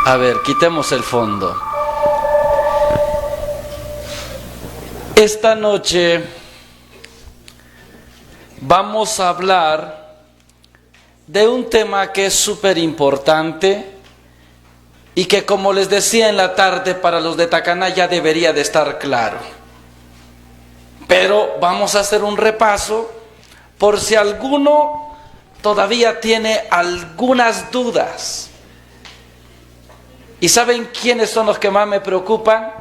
A ver, quitemos el fondo. Esta noche vamos a hablar de un tema que es súper importante y que, como les decía en la tarde, para los de Tacaná ya debería de estar claro. Pero vamos a hacer un repaso por si alguno todavía tiene algunas dudas. ¿Y saben quiénes son los que más me preocupan?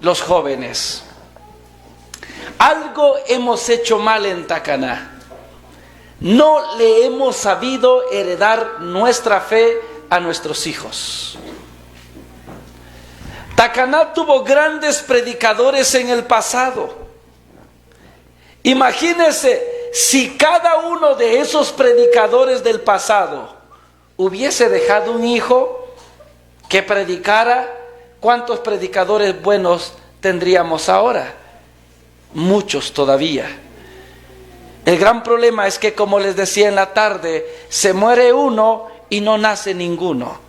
Los jóvenes. Algo hemos hecho mal en Tacaná. No le hemos sabido heredar nuestra fe a nuestros hijos. Tacaná tuvo grandes predicadores en el pasado. Imagínense si cada uno de esos predicadores del pasado hubiese dejado un hijo que predicara, ¿cuántos predicadores buenos tendríamos ahora? Muchos todavía. El gran problema es que, como les decía en la tarde, se muere uno y no nace ninguno.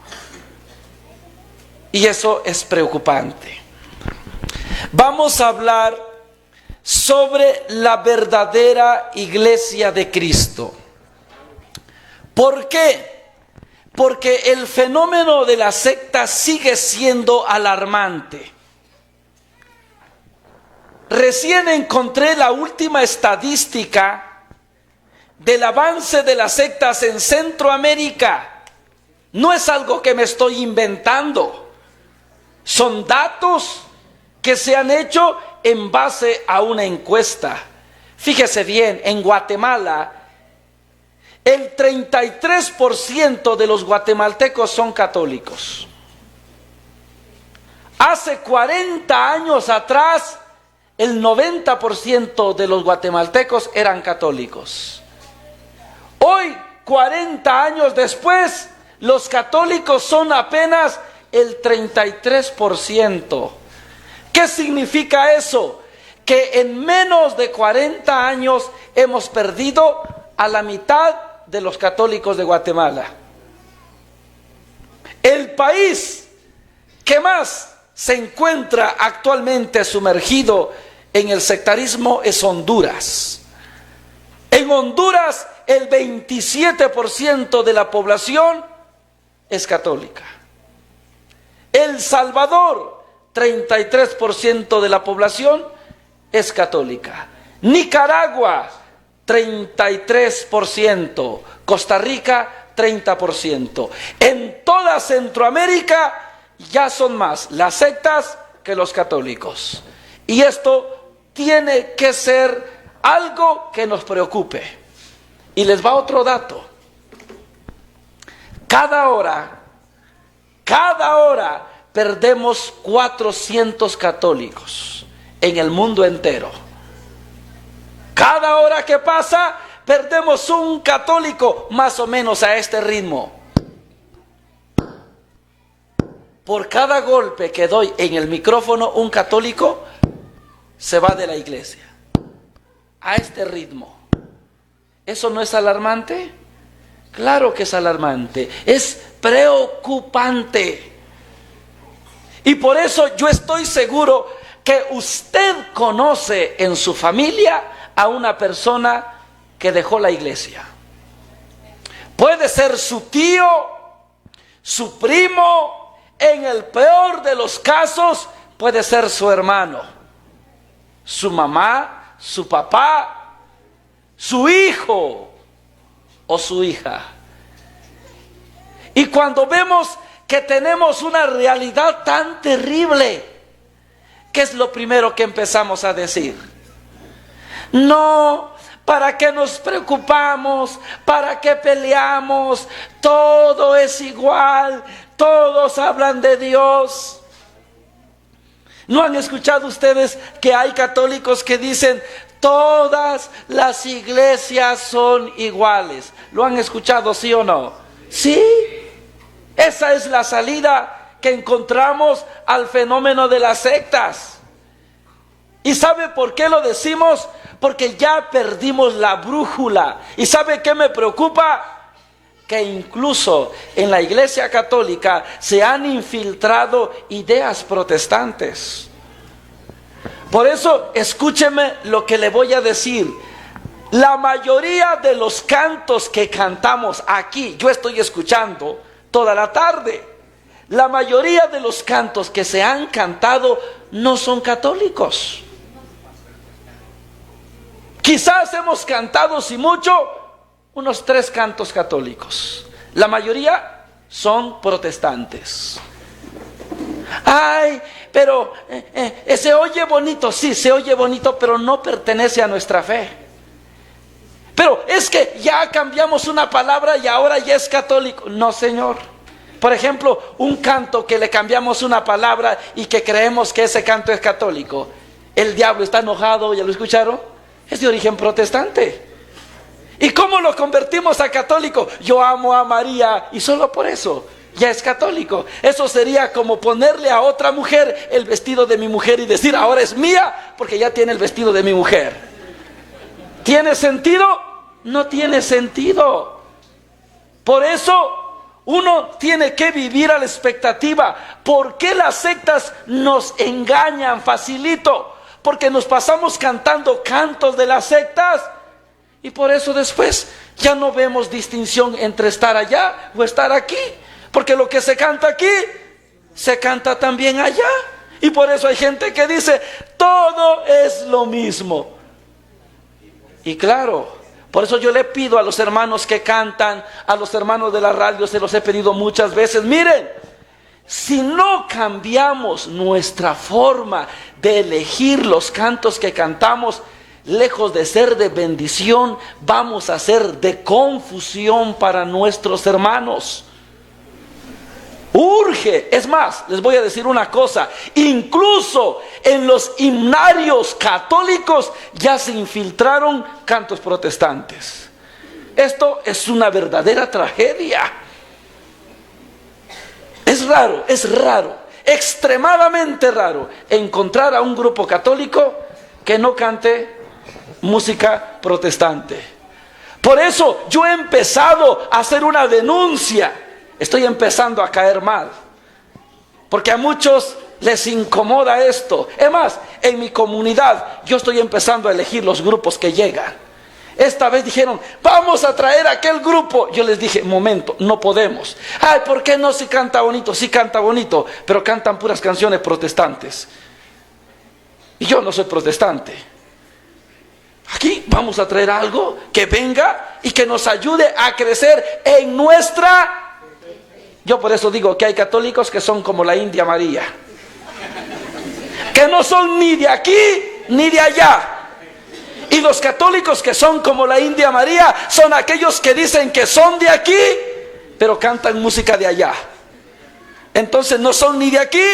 Y eso es preocupante. Vamos a hablar sobre la verdadera iglesia de Cristo. ¿Por qué? Porque el fenómeno de la secta sigue siendo alarmante. Recién encontré la última estadística del avance de las sectas en Centroamérica. No es algo que me estoy inventando. Son datos que se han hecho en base a una encuesta. Fíjese bien, en Guatemala, el 33% de los guatemaltecos son católicos. Hace 40 años atrás, el 90% de los guatemaltecos eran católicos. Hoy, 40 años después, los católicos son apenas el 33%. ¿Qué significa eso? Que en menos de 40 años hemos perdido a la mitad de los católicos de Guatemala. El país que más se encuentra actualmente sumergido en el sectarismo es Honduras. En Honduras, el 27% de la población es católica. El Salvador, 33% de la población es católica. Nicaragua, 33%. Costa Rica, 30%. En toda Centroamérica ya son más las sectas que los católicos. Y esto tiene que ser algo que nos preocupe. Y les va otro dato. Cada hora perdemos 400 católicos en el mundo entero. Cada hora que pasa, perdemos un católico, más o menos a este ritmo. Por cada golpe que doy en el micrófono, un católico se va de la iglesia. A este ritmo. ¿Eso no es alarmante? Claro que es alarmante. Es preocupante. Y por eso yo estoy seguro que usted conoce en su familia a una persona que dejó la iglesia. Puede ser su tío, su primo, en el peor de los casos puede ser su hermano, su mamá, su papá, su hijo o su hija. Y cuando vemos que tenemos una realidad tan terrible, ¿qué es lo primero que empezamos a decir? No, ¿para qué nos preocupamos? ¿Para qué peleamos? Todo es igual, todos hablan de Dios. ¿No han escuchado ustedes que hay católicos que dicen todas las iglesias son iguales? ¿Lo han escuchado, sí o no? Sí, esa es la salida que encontramos al fenómeno de las sectas. ¿Y sabe por qué lo decimos? Porque ya perdimos la brújula. ¿Y sabe qué me preocupa? que incluso en la Iglesia Católica se han infiltrado ideas protestantes. Por eso, escúcheme lo que le voy a decir. La mayoría de los cantos que cantamos aquí, yo estoy escuchando toda la tarde, la mayoría de los cantos que se han cantado no son católicos. Quizás hemos cantado, si mucho, unos 3 cantos católicos. La mayoría son protestantes. Ay, pero se oye bonito, sí, se oye bonito, pero no pertenece a nuestra fe. Pero es que ya cambiamos una palabra y ahora ya es católico. No, señor. Por ejemplo, un canto que le cambiamos una palabra y que creemos que ese canto es católico. El diablo está enojado, ¿ya lo escucharon? Es de origen protestante. ¿Y cómo lo convertimos a católico? Yo amo a María y solo por eso ya es católico. Eso sería como ponerle a otra mujer el vestido de mi mujer y decir, ahora es mía porque ya tiene el vestido de mi mujer. ¿Tiene sentido? No tiene sentido. Por eso uno tiene que vivir a la expectativa. ¿Por qué las sectas nos engañan facilito? Porque nos pasamos cantando cantos de las sectas. Y por eso después ya no vemos distinción entre estar allá o estar aquí. Porque lo que se canta aquí, se canta también allá. Y por eso hay gente que dice, todo es lo mismo. Y claro, por eso yo le pido a los hermanos que cantan, a los hermanos de la radio, se los he pedido muchas veces, miren, si no cambiamos nuestra forma de elegir los cantos que cantamos, lejos de ser de bendición, vamos a ser de confusión para nuestros hermanos. Urge, es más, les voy a decir una cosa, incluso en los himnarios católicos ya se infiltraron cantos protestantes. Esto es una verdadera tragedia. Es raro, extremadamente raro encontrar a un grupo católico que no cante música protestante. Por eso yo he empezado a hacer una denuncia. Estoy empezando a caer mal, porque a muchos les incomoda esto. Es más, en mi comunidad yo estoy empezando a elegir los grupos que llegan. Esta vez dijeron, vamos a traer a aquel grupo. Yo les dije, momento, no podemos. Ay, ¿por qué no? Si canta bonito, sí canta bonito, pero cantan puras canciones protestantes. Y yo no soy protestante. Aquí vamos a traer algo que venga y que nos ayude a crecer en nuestra... Yo por eso digo que hay católicos que son como la India María, que no son ni de aquí ni de allá. Y los católicos que son como la India María son aquellos que dicen que son de aquí, pero cantan música de allá. Entonces no son ni de aquí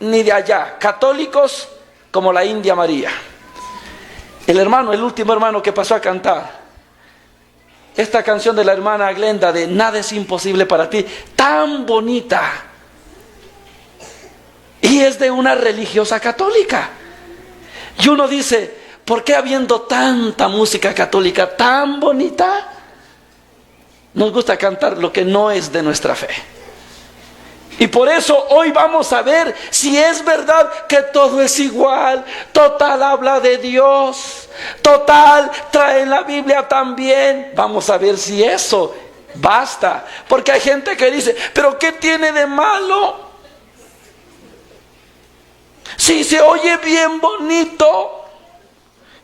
ni de allá. Católicos como la India María. El último hermano que pasó a cantar esta canción de la hermana Glenda de Nada es imposible para ti, tan bonita, y es de una religiosa católica. Y uno dice, ¿por qué habiendo tanta música católica tan bonita, nos gusta cantar lo que no es de nuestra fe? Y por eso hoy vamos a ver si es verdad que todo es igual. Total habla de Dios. Total trae la Biblia también. Vamos a ver si eso basta. Porque hay gente que dice, ¿pero qué tiene de malo? Si se oye bien bonito.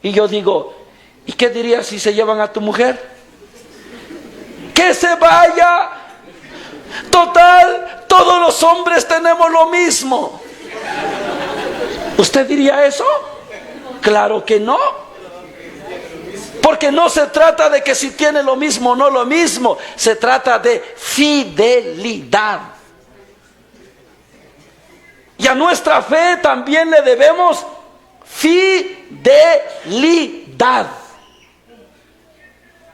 Y yo digo, ¿y qué dirías si se llevan a tu mujer? Que se vaya. Total, todos los hombres tenemos lo mismo. ¿Usted diría eso? Claro que no. Porque no se trata de que si tiene lo mismo o no lo mismo. Se trata de fidelidad. Y a nuestra fe también le debemos fidelidad.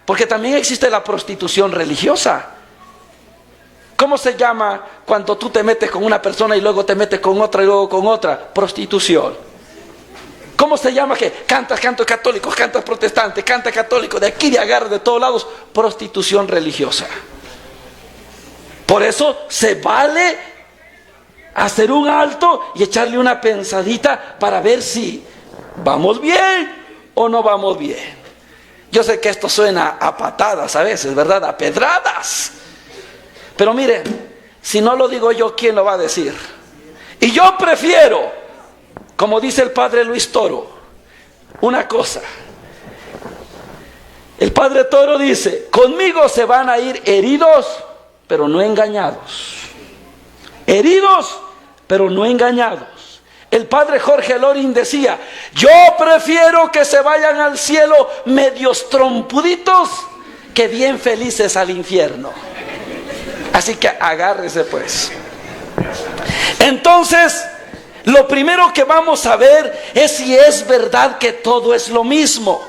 Porque también existe la prostitución religiosa. ¿Cómo se llama cuando tú te metes con una persona y luego te metes con otra y luego con otra? Prostitución. ¿Cómo se llama que cantas cantos católicos, cantas protestantes, canta católico, de aquí de agarra de todos lados? Prostitución religiosa. Por eso se vale hacer un alto y echarle una pensadita para ver si vamos bien o no vamos bien. Yo sé que esto suena a patadas a veces, ¿verdad? A pedradas. Pero miren, si no lo digo yo, ¿quién lo va a decir? Y yo prefiero, como dice el padre Luis Toro, una cosa. El padre Toro dice: conmigo se van a ir heridos, pero no engañados. Heridos, pero no engañados. El padre Jorge Loring decía: yo prefiero que se vayan al cielo medios trompuditos que bien felices al infierno. Así que agárrese pues. Entonces, lo primero que vamos a ver es si es verdad que todo es lo mismo.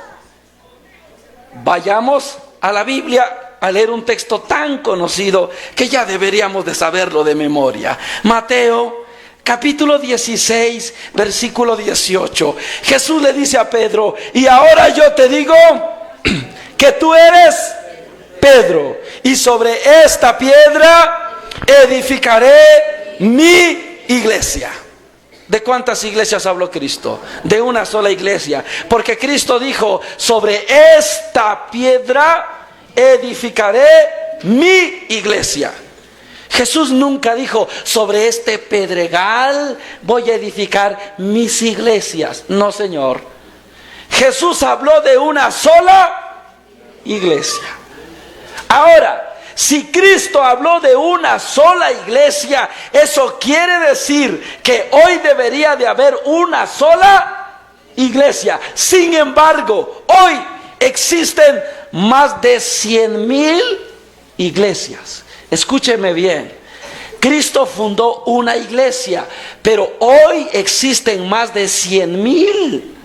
Vayamos a la Biblia a leer un texto tan conocido que ya deberíamos de saberlo de memoria. Mateo capítulo 16, versículo 18. Jesús le dice a Pedro: y ahora yo te digo que tú eres Pedro, y sobre esta piedra edificaré mi iglesia. ¿De cuántas iglesias habló Cristo? De una sola iglesia, porque Cristo dijo: sobre esta piedra edificaré mi iglesia. Jesús nunca dijo: sobre este pedregal voy a edificar mis iglesias. No, Señor. Jesús habló de una sola iglesia. Ahora, si Cristo habló de una sola iglesia, eso quiere decir que hoy debería de haber una sola iglesia. Sin embargo, hoy existen más de 100,000 iglesias. Escúcheme bien. Cristo fundó una iglesia, pero hoy existen más de 100,000.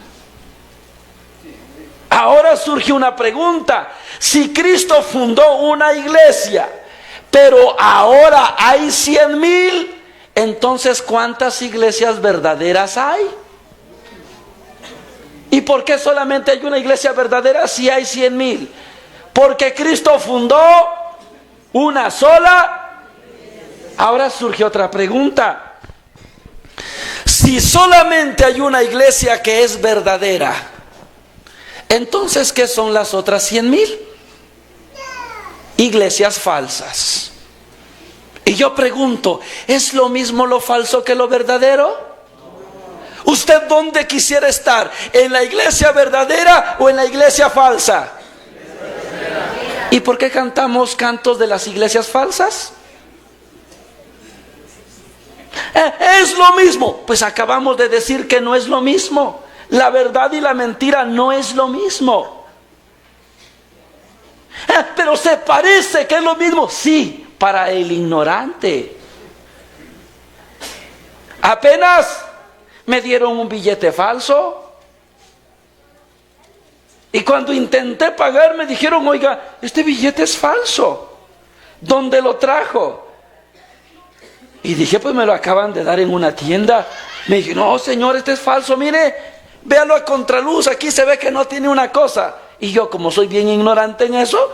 Ahora surge una pregunta: si Cristo fundó una iglesia, pero ahora hay 100,000, entonces ¿cuántas iglesias verdaderas hay? ¿Y por qué solamente hay una iglesia verdadera si hay 100,000? Porque Cristo fundó una sola. Ahora surge otra pregunta: si solamente hay una iglesia que es verdadera, entonces ¿qué son las otras 100,000? Iglesias falsas. Y yo pregunto: ¿es lo mismo lo falso que lo verdadero? ¿Usted dónde quisiera estar? ¿En la iglesia verdadera o en la iglesia falsa? ¿Y por qué cantamos cantos de las iglesias falsas? Es lo mismo. Pues acabamos de decir que no es lo mismo. La verdad y la mentira no es lo mismo. Pero se parece que es lo mismo. Sí, para el ignorante. Apenas me dieron un billete falso. Y cuando intenté pagar me dijeron: oiga, este billete es falso. ¿Dónde lo trajo? Y dije: pues me lo acaban de dar en una tienda. Me dije: no, señor, este es falso, mire, véalo a contraluz, aquí se ve que no tiene una cosa. Y yo, como soy bien ignorante en eso,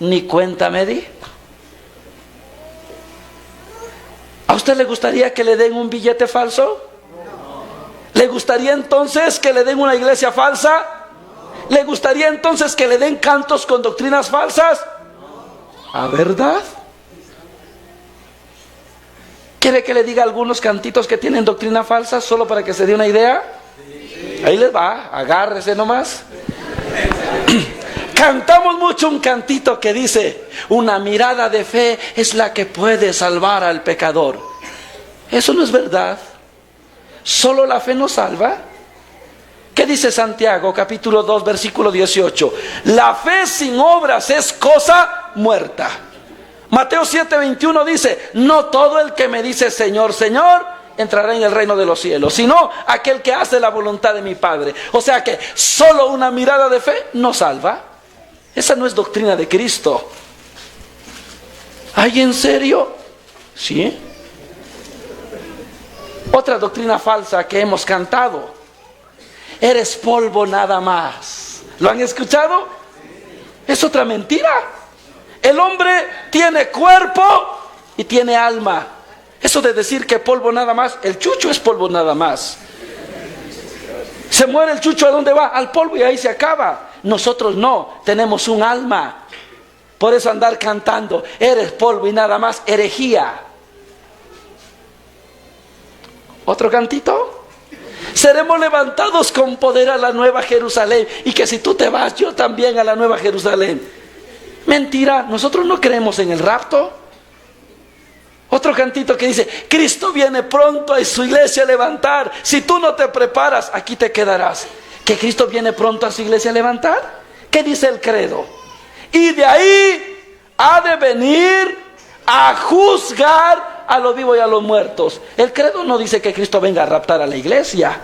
ni cuenta me di. ¿A usted le gustaría que le den un billete falso? ¿Le gustaría entonces que le den una iglesia falsa? ¿Le gustaría entonces que le den cantos con doctrinas falsas? ¿A verdad? ¿Quiere que le diga algunos cantitos que tienen doctrina falsa solo para que se dé una idea? Ahí les va, agárrese nomás. Cantamos mucho un cantito que dice: una mirada de fe es la que puede salvar al pecador. Eso no es verdad. ¿Solo la fe nos salva? ¿Qué dice Santiago capítulo 2 versículo 18? La fe sin obras es cosa muerta. Mateo 7:21 dice: no todo el que me dice Señor, Señor entrará en el reino de los cielos, sino aquel que hace la voluntad de mi Padre. O sea que solo una mirada de fe no salva. Esa no es doctrina de Cristo. ¿Ay, en serio? Sí. Otra doctrina falsa que hemos cantado: eres polvo nada más. ¿Lo han escuchado? Es otra mentira. El hombre tiene cuerpo y tiene alma. Eso de decir que polvo nada más, el chucho es polvo nada más. Se muere el chucho, ¿a dónde va? Al polvo, y ahí se acaba. Nosotros no, tenemos un alma. Por eso andar cantando, eres polvo y nada más, herejía. ¿Otro cantito? Seremos levantados con poder a la nueva Jerusalén. Y que si tú te vas, yo también a la nueva Jerusalén. Mentira, nosotros no creemos en el rapto. Otro cantito que dice, Cristo viene pronto a su iglesia a levantar. Si tú no te preparas, aquí te quedarás. ¿Que Cristo viene pronto a su iglesia a levantar? ¿Qué dice el credo? Y de ahí ha de venir a juzgar a los vivos y a los muertos. El credo no dice que Cristo venga a raptar a la iglesia.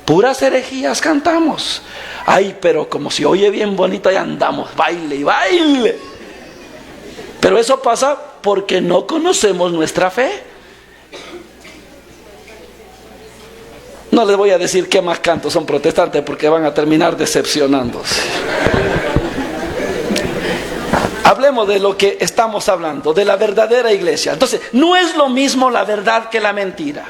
Puras herejías cantamos. Ay, pero como si oye bien bonito, ahí andamos, baile y baile. Pero eso pasa porque no conocemos nuestra fe. No les voy a decir qué más cantos son protestantes porque van a terminar decepcionándose. Hablemos de lo que estamos hablando, de la verdadera iglesia. Entonces, no es lo mismo la verdad que la mentira.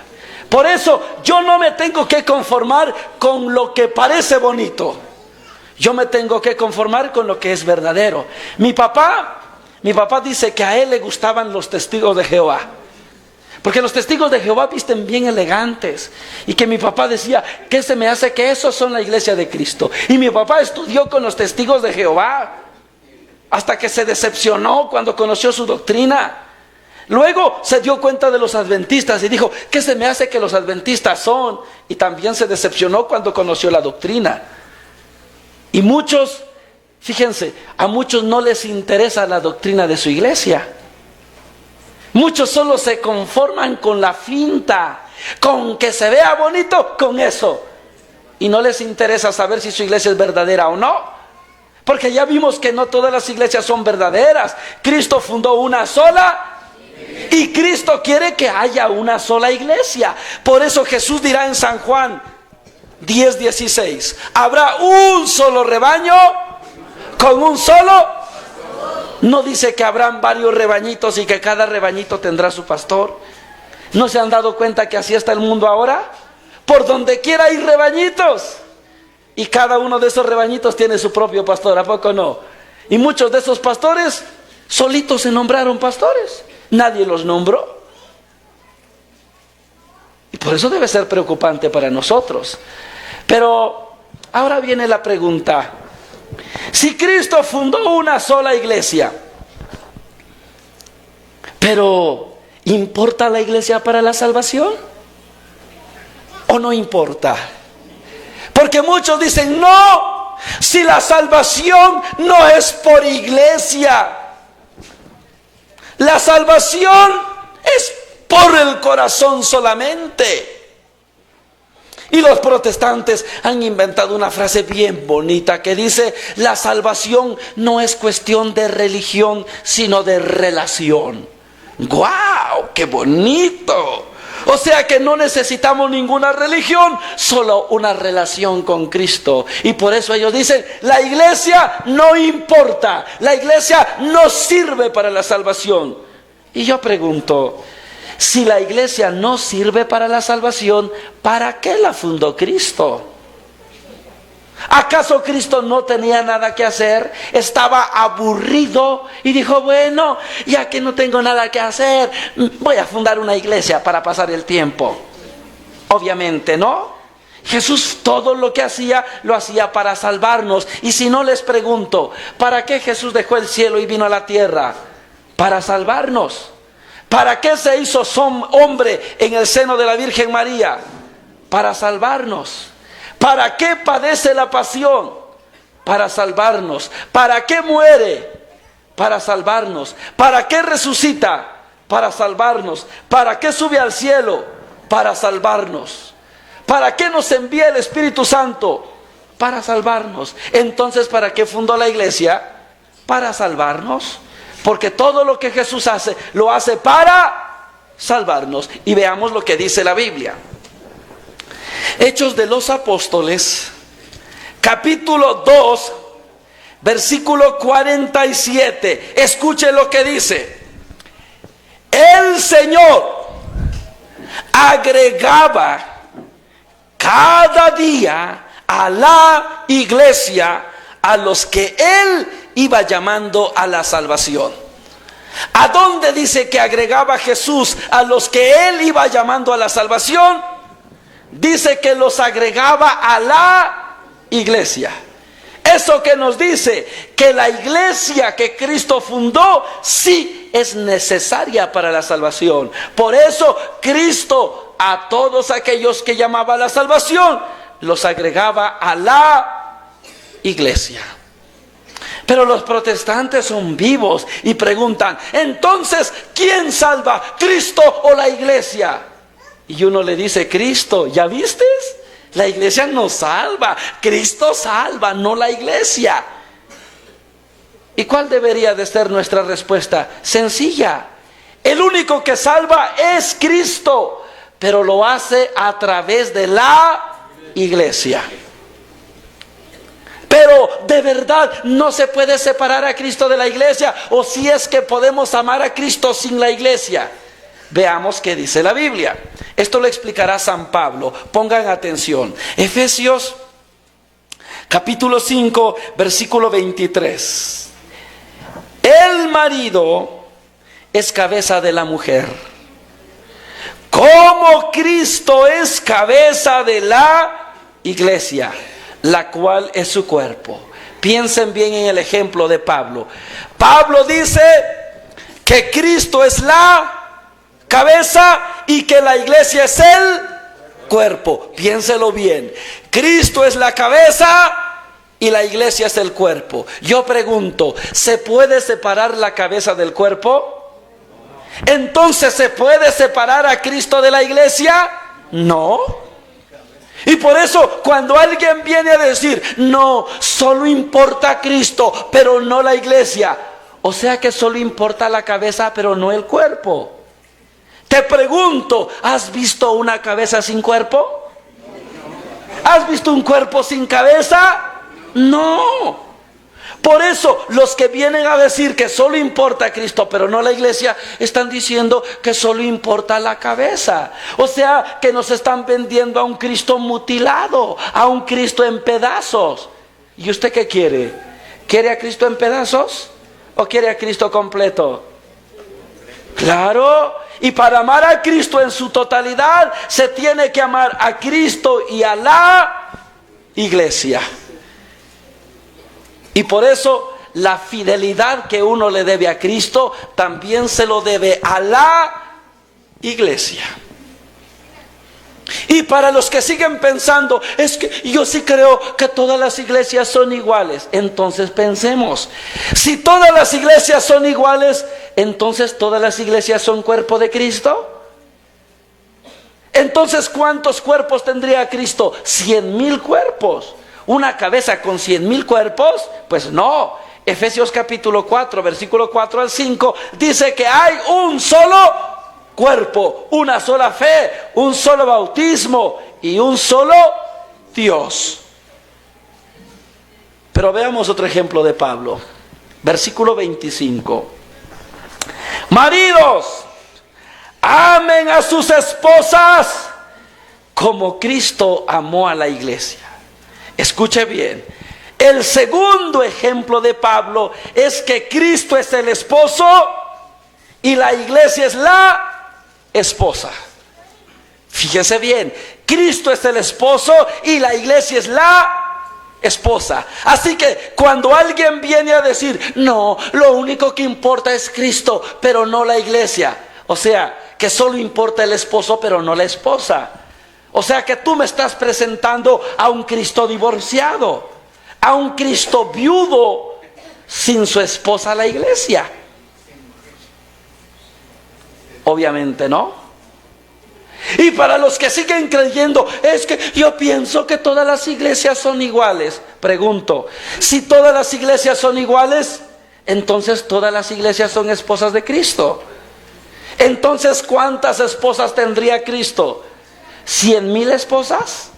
Por eso, yo no me tengo que conformar con lo que parece bonito. Yo me tengo que conformar con lo que es verdadero. Mi papá dice que a él le gustaban los testigos de Jehová. Porque los testigos de Jehová visten bien elegantes. Y que mi papá decía, ¿qué se me hace? Que esos son la iglesia de Cristo. Y mi papá estudió con los testigos de Jehová. Hasta que se decepcionó cuando conoció su doctrina. Luego se dio cuenta de los adventistas y dijo, ¿qué se me hace que los adventistas son? Y también se decepcionó cuando conoció la doctrina. Y muchos, fíjense, a muchos no les interesa la doctrina de su iglesia. Muchos solo se conforman con la finta, con que se vea bonito, con eso. Y no les interesa saber si su iglesia es verdadera o no. Porque ya vimos que no todas las iglesias son verdaderas. Cristo fundó una sola y Cristo quiere que haya una sola iglesia. Por eso Jesús dirá en San Juan 10:16, habrá un solo rebaño con un solo. No dice que habrán varios rebañitos y que cada rebañito tendrá su pastor. ¿No se han dado cuenta que así está el mundo ahora? Por donde quiera hay rebañitos. Y cada uno de esos rebañitos tiene su propio pastor, ¿a poco no? Y muchos de esos pastores solitos se nombraron pastores. Nadie los nombró. Y por eso debe ser preocupante para nosotros. Pero ahora viene la pregunta. Si Cristo fundó una sola iglesia, pero ¿importa la iglesia para la salvación? ¿O no importa? Porque muchos dicen, no, si la salvación no es por iglesia, la salvación es por el corazón solamente. Y los protestantes han inventado una frase bien bonita que dice, la salvación no es cuestión de religión, sino de relación. ¡Guau! ¡Qué bonito! O sea que no necesitamos ninguna religión, solo una relación con Cristo. Y por eso ellos dicen, la iglesia no importa, la iglesia no sirve para la salvación. Y yo pregunto, si la iglesia no sirve para la salvación, ¿para qué la fundó Cristo? ¿Acaso Cristo no tenía nada que hacer? Estaba aburrido y dijo, bueno, ya que no tengo nada que hacer, voy a fundar una iglesia para pasar el tiempo. Obviamente no. Jesús todo lo que hacía, lo hacía para salvarnos. Y si no, les pregunto, ¿para qué Jesús dejó el cielo y vino a la tierra? Para salvarnos. ¿Para qué se hizo hombre en el seno de la Virgen María? Para salvarnos. ¿Para qué padece la pasión? Para salvarnos. ¿Para qué muere? Para salvarnos. ¿Para qué resucita? Para salvarnos. ¿Para qué sube al cielo? Para salvarnos. ¿Para qué nos envía el Espíritu Santo? Para salvarnos. Entonces, ¿para qué fundó la iglesia? Para salvarnos. Porque todo lo que Jesús hace, lo hace para salvarnos. Y veamos lo que dice la Biblia. Hechos de los Apóstoles, capítulo 2, versículo 47. Escuche lo que dice. El Señor agregaba cada día a la iglesia a los que Él iba llamando a la salvación. ¿A dónde dice que agregaba Jesús a los que Él iba llamando a la salvación? Dice que los agregaba a la iglesia. Eso que nos dice que la iglesia que Cristo fundó sí es necesaria para la salvación. Por eso Cristo a todos aquellos que llamaba a la salvación los agregaba a la iglesia. Pero los protestantes son vivos y preguntan, entonces, ¿quién salva? ¿Cristo o la iglesia? Y uno le dice, Cristo. ¿Ya viste? La iglesia no salva, Cristo salva, no la iglesia. ¿Y cuál debería de ser nuestra respuesta? Sencilla. El único que salva es Cristo, pero lo hace a través de la iglesia. Pero de verdad no se puede separar a Cristo de la iglesia, o si es que podemos amar a Cristo sin la iglesia. Veamos qué dice la Biblia. Esto lo explicará San Pablo. Pongan atención. Efesios capítulo 5, versículo 23. El marido es cabeza de la mujer, como Cristo es cabeza de la iglesia, la cual es su cuerpo. Piensen bien en el ejemplo de Pablo. Pablo dice que Cristo es la cabeza y que la iglesia es el cuerpo. Piénselo bien. Cristo es la cabeza y la iglesia es el cuerpo. Yo pregunto, ¿se puede separar la cabeza del cuerpo? Entonces, ¿se puede separar a Cristo de la iglesia? No. Y por eso cuando alguien viene a decir, no, solo importa Cristo, pero no la iglesia, o sea que solo importa la cabeza, pero no el cuerpo. Te pregunto, ¿has visto una cabeza sin cuerpo? ¿Has visto un cuerpo sin cabeza? No. Por eso los que vienen a decir que solo importa Cristo pero no la iglesia, están diciendo que solo importa la cabeza. O sea que nos están vendiendo a un Cristo mutilado, a un Cristo en pedazos. ¿Y usted qué quiere? ¿Quiere a Cristo en pedazos o quiere a Cristo completo? Claro. Y para amar a Cristo en su totalidad se tiene que amar a Cristo y a la iglesia. Y por eso la fidelidad que uno le debe a Cristo también se lo debe a la iglesia. Y para los que siguen pensando, es que yo sí creo que todas las iglesias son iguales. Entonces pensemos, si todas las iglesias son iguales, entonces todas las iglesias son cuerpo de Cristo. Entonces, ¿cuántos cuerpos tendría Cristo? 100,000 cuerpos. ¿Una cabeza con 100,000 cuerpos? Pues no. Efesios capítulo 4, versículo 4 al 5, dice que hay un solo cuerpo, una sola fe, un solo bautismo y un solo Dios. Pero veamos otro ejemplo de Pablo. Versículo 25. Maridos, amen a sus esposas como Cristo amó a la iglesia. Escuche bien. El segundo ejemplo de Pablo es que Cristo es el esposo y la iglesia es la esposa. Fíjese bien, Cristo es el esposo y la iglesia es la esposa. Así que cuando alguien viene a decir, no, lo único que importa es Cristo, pero no la iglesia, o sea, que solo importa el esposo, pero no la esposa. O sea que tú me estás presentando a un Cristo divorciado, a un Cristo viudo sin su esposa, la iglesia. Obviamente no. Y para los que siguen creyendo, es que yo pienso que todas las iglesias son iguales. Pregunto, si todas las iglesias son iguales, entonces todas las iglesias son esposas de Cristo. Entonces, ¿cuántas esposas tendría Cristo? ¿100,000 esposas?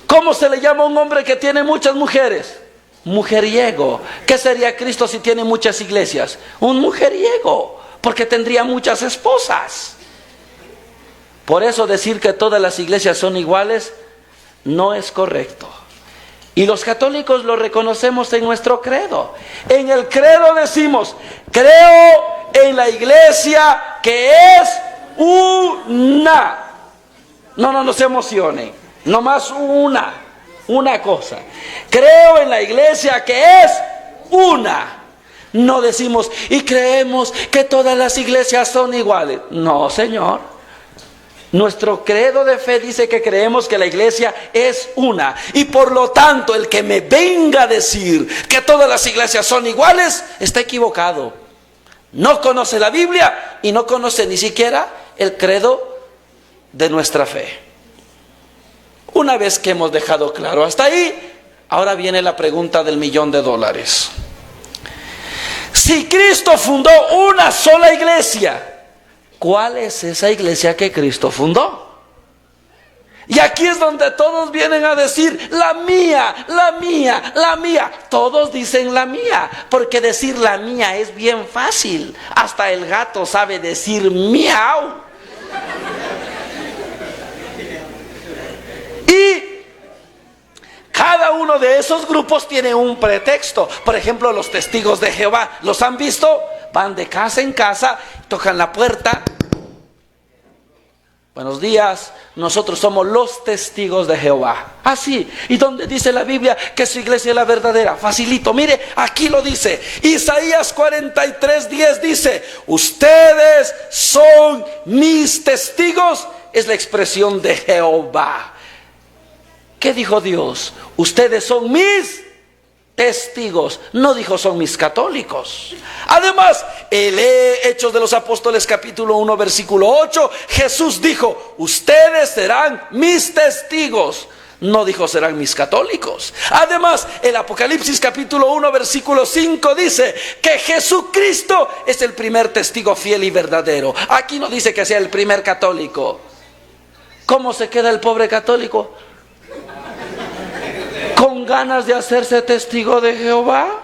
¿Cómo se le llama a un hombre que tiene muchas mujeres? Mujeriego. ¿Qué sería Cristo si tiene muchas iglesias? Un mujeriego, porque tendría muchas esposas. Por eso decir que todas las iglesias son iguales no es correcto. Y los católicos lo reconocemos en nuestro credo. En el credo decimos: creo en la iglesia que es una. No se emocionen, nomás una cosa. Creo en la iglesia que es una. No decimos: y creemos que todas las iglesias son iguales. No, Señor. Nuestro credo de fe dice que creemos que la iglesia es una. Y por lo tanto, el que me venga a decir que todas las iglesias son iguales, está equivocado. No conoce la Biblia y no conoce ni siquiera el credo de nuestra fe. Una vez que hemos dejado claro hasta ahí, ahora viene la pregunta del $1.000.000. Si Cristo fundó una sola iglesia, ¿cuál es esa iglesia que Cristo fundó? Y aquí es donde todos vienen a decir: la mía, la mía, la mía. Todos dicen la mía, porque decir la mía es bien fácil. Hasta el gato sabe decir miau. Y cada uno de esos grupos tiene un pretexto. Por ejemplo, los testigos de Jehová, ¿los han visto? Van de casa en casa, tocan la puerta. Buenos días, nosotros somos los testigos de Jehová. Así. ¿Y dónde dice la Biblia que su iglesia es la verdadera? Facilito, mire, aquí lo dice. Isaías 43:10 dice: ustedes son mis testigos. Es la expresión de Jehová. ¿Qué dijo Dios? Ustedes son mis testigos. No dijo son mis católicos. Además, en Hechos de los Apóstoles capítulo 1 versículo 8, Jesús dijo: ustedes serán mis testigos. No dijo serán mis católicos. Además, el Apocalipsis capítulo 1 versículo 5 dice que Jesucristo es el primer testigo fiel y verdadero. Aquí no dice que sea el primer católico. ¿Cómo se queda el pobre católico? ¿Con ganas de hacerse testigo de Jehová?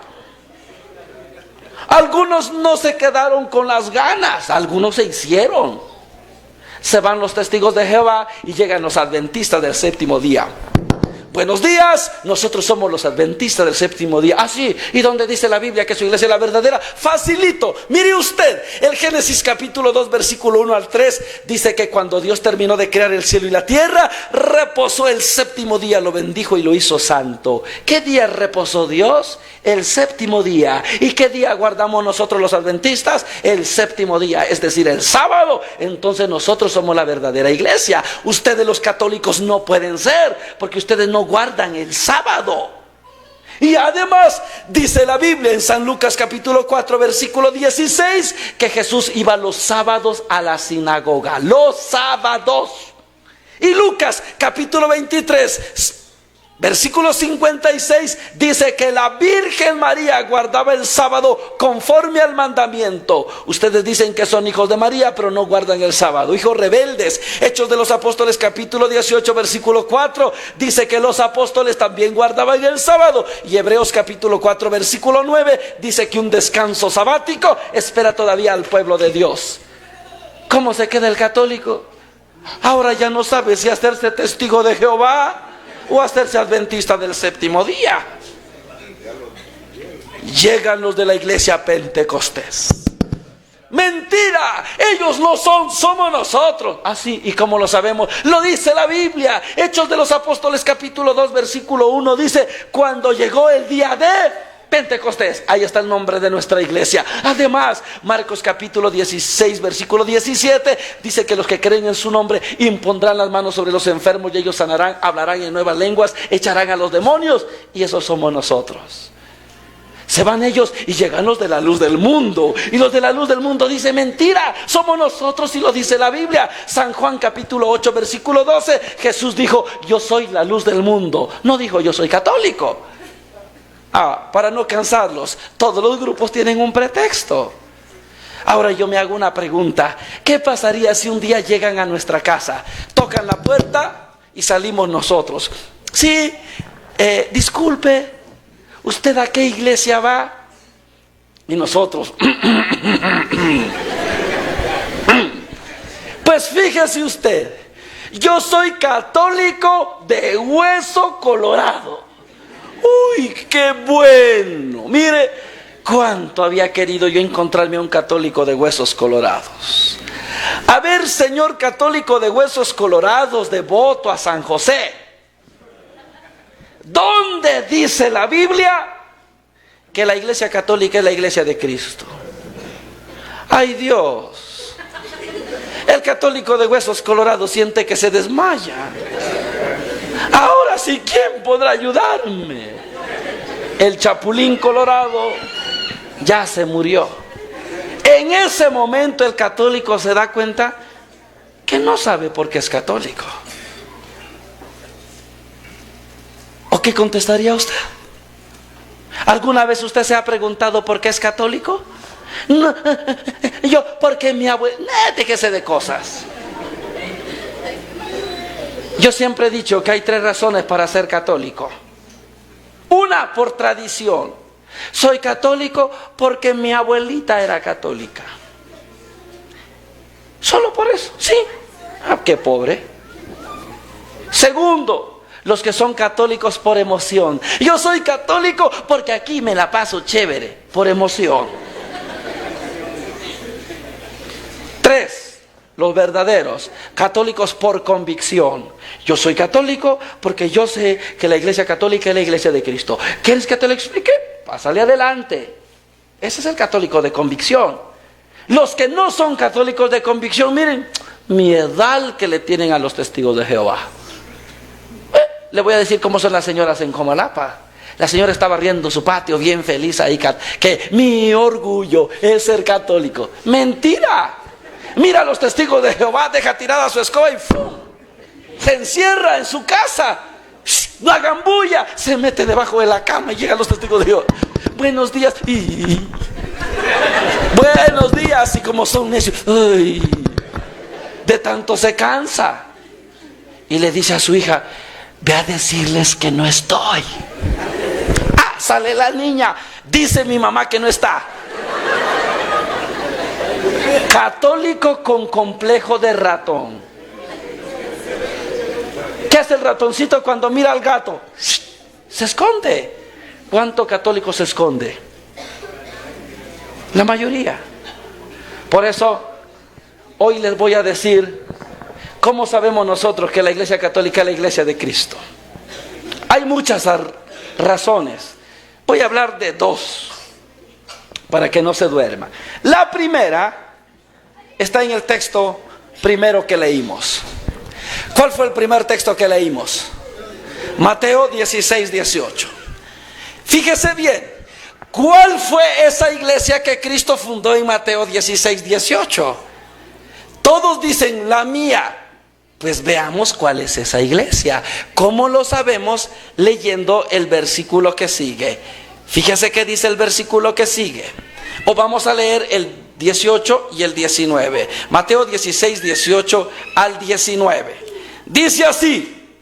Algunos no se quedaron con las ganas, algunos se hicieron. Se van los testigos de Jehová y llegan los adventistas del séptimo día. Buenos días, nosotros somos los adventistas del séptimo día. Así, ¿y dónde dice la Biblia que su iglesia es la verdadera? Facilito, mire usted, el Génesis capítulo 2 versículo 1 al 3 dice que cuando Dios terminó de crear el cielo y la tierra, reposó el séptimo día, lo bendijo y lo hizo santo. ¿Qué día reposó Dios? El séptimo día. ¿Y qué día guardamos nosotros los adventistas? El séptimo día, es decir, el sábado. Entonces nosotros somos la verdadera iglesia. Ustedes los católicos no pueden ser, porque ustedes no guardan el sábado. Y además dice la Biblia en San Lucas capítulo 4 versículo 16 que Jesús iba los sábados a la sinagoga. Los sábados. Y Lucas capítulo 23 versículo 56 dice que la Virgen María guardaba el sábado conforme al mandamiento. Ustedes dicen que son hijos de María, pero no guardan el sábado. Hijos rebeldes. Hechos de los Apóstoles capítulo 18 versículo 4 dice que los apóstoles también guardaban el sábado. Y Hebreos capítulo 4 versículo 9 dice que un descanso sabático espera todavía al pueblo de Dios. ¿Cómo se queda el católico? Ahora ya no sabe si hacerse testigo de Jehová o hacerse adventista del séptimo día. Llegan los de la iglesia Pentecostés. Mentira, ellos no son, somos nosotros. Así, ¿y cómo lo sabemos? Lo dice la Biblia. Hechos de los Apóstoles capítulo 2 versículo 1 dice: cuando llegó el día de Pentecostés, ahí está el nombre de nuestra iglesia. Además, Marcos capítulo 16 versículo 17 dice que los que creen en su nombre impondrán las manos sobre los enfermos y ellos sanarán, hablarán en nuevas lenguas, echarán a los demonios. Y esos somos nosotros. Se van ellos y llegan los de la luz del mundo. Y los de la luz del mundo dicen: mentira, somos nosotros, y lo dice la Biblia. San Juan capítulo 8 versículo 12, Jesús dijo: yo soy la luz del mundo. No dijo yo soy católico. Para no cansarlos, todos los grupos tienen un pretexto. Ahora yo me hago una pregunta: ¿qué pasaría si un día llegan a nuestra casa, tocan la puerta y salimos nosotros? Sí, disculpe, ¿usted a qué iglesia va? Y nosotros, pues fíjese usted, yo soy católico de hueso colorado. Uy, qué bueno. Mire, cuánto había querido yo encontrarme un católico de huesos colorados. A ver, señor católico de huesos colorados, devoto a San José, ¿dónde dice la Biblia que la iglesia católica es la iglesia de Cristo? ¡Ay, Dios! El católico de huesos colorados siente que se desmaya. Ahora sí, ¿quién podrá ayudarme? El chapulín colorado ya se murió. En ese momento el católico se da cuenta que no sabe por qué es católico. ¿O qué contestaría usted? ¿Alguna vez usted se ha preguntado por qué es católico? No, yo, porque mi abuelo, déjese de cosas. Yo siempre he dicho que hay 3 razones para ser católico. Una, por tradición. Soy católico porque mi abuelita era católica. Solo por eso, sí. Ah, qué pobre. Segundo, los que son católicos por emoción. Yo soy católico porque aquí me la paso chévere, por emoción. 3, los verdaderos católicos por convicción. Yo soy católico porque yo sé que la iglesia católica es la iglesia de Cristo. ¿Quieres que te lo explique? Pásale adelante. Ese es el católico de convicción. Los que no son católicos de convicción, miren, miedal que le tienen a los testigos de Jehová. Le voy a decir cómo son las señoras en Comalapa. La señora estaba riendo su patio bien feliz ahí, que mi orgullo es ser católico. ¡Mentira! Mira a los testigos de Jehová, deja tirada su escoba y ¡fum! Se encierra en su casa. No hagan bulla. Se mete debajo de la cama y llegan los testigos de Jehová. Buenos días. Buenos días. Y como son necios, ay, de tanto se cansa. Y le dice a su hija, ve a decirles que no estoy. Ah, sale la niña. Dice mi mamá que no está. Católico con complejo de ratón. ¿Qué hace el ratoncito cuando mira al gato? Se esconde. ¿Cuánto católico se esconde? La mayoría. Por eso, hoy les voy a decir cómo sabemos nosotros que la iglesia católica es la iglesia de Cristo. Hay muchas razones. Voy a hablar de 2 para que no se duerma. La primera está en el texto primero que leímos. ¿Cuál fue el primer texto que leímos? Mateo 16, 18. Fíjese bien, ¿cuál fue esa iglesia que Cristo fundó en Mateo 16, 18? Todos dicen, la mía. Pues veamos cuál es esa iglesia. ¿Cómo lo sabemos? Leyendo el versículo que sigue. Fíjese qué dice el versículo que sigue. O vamos a leer el 18 y el 19. Mateo 16, 18 al 19. Dice así: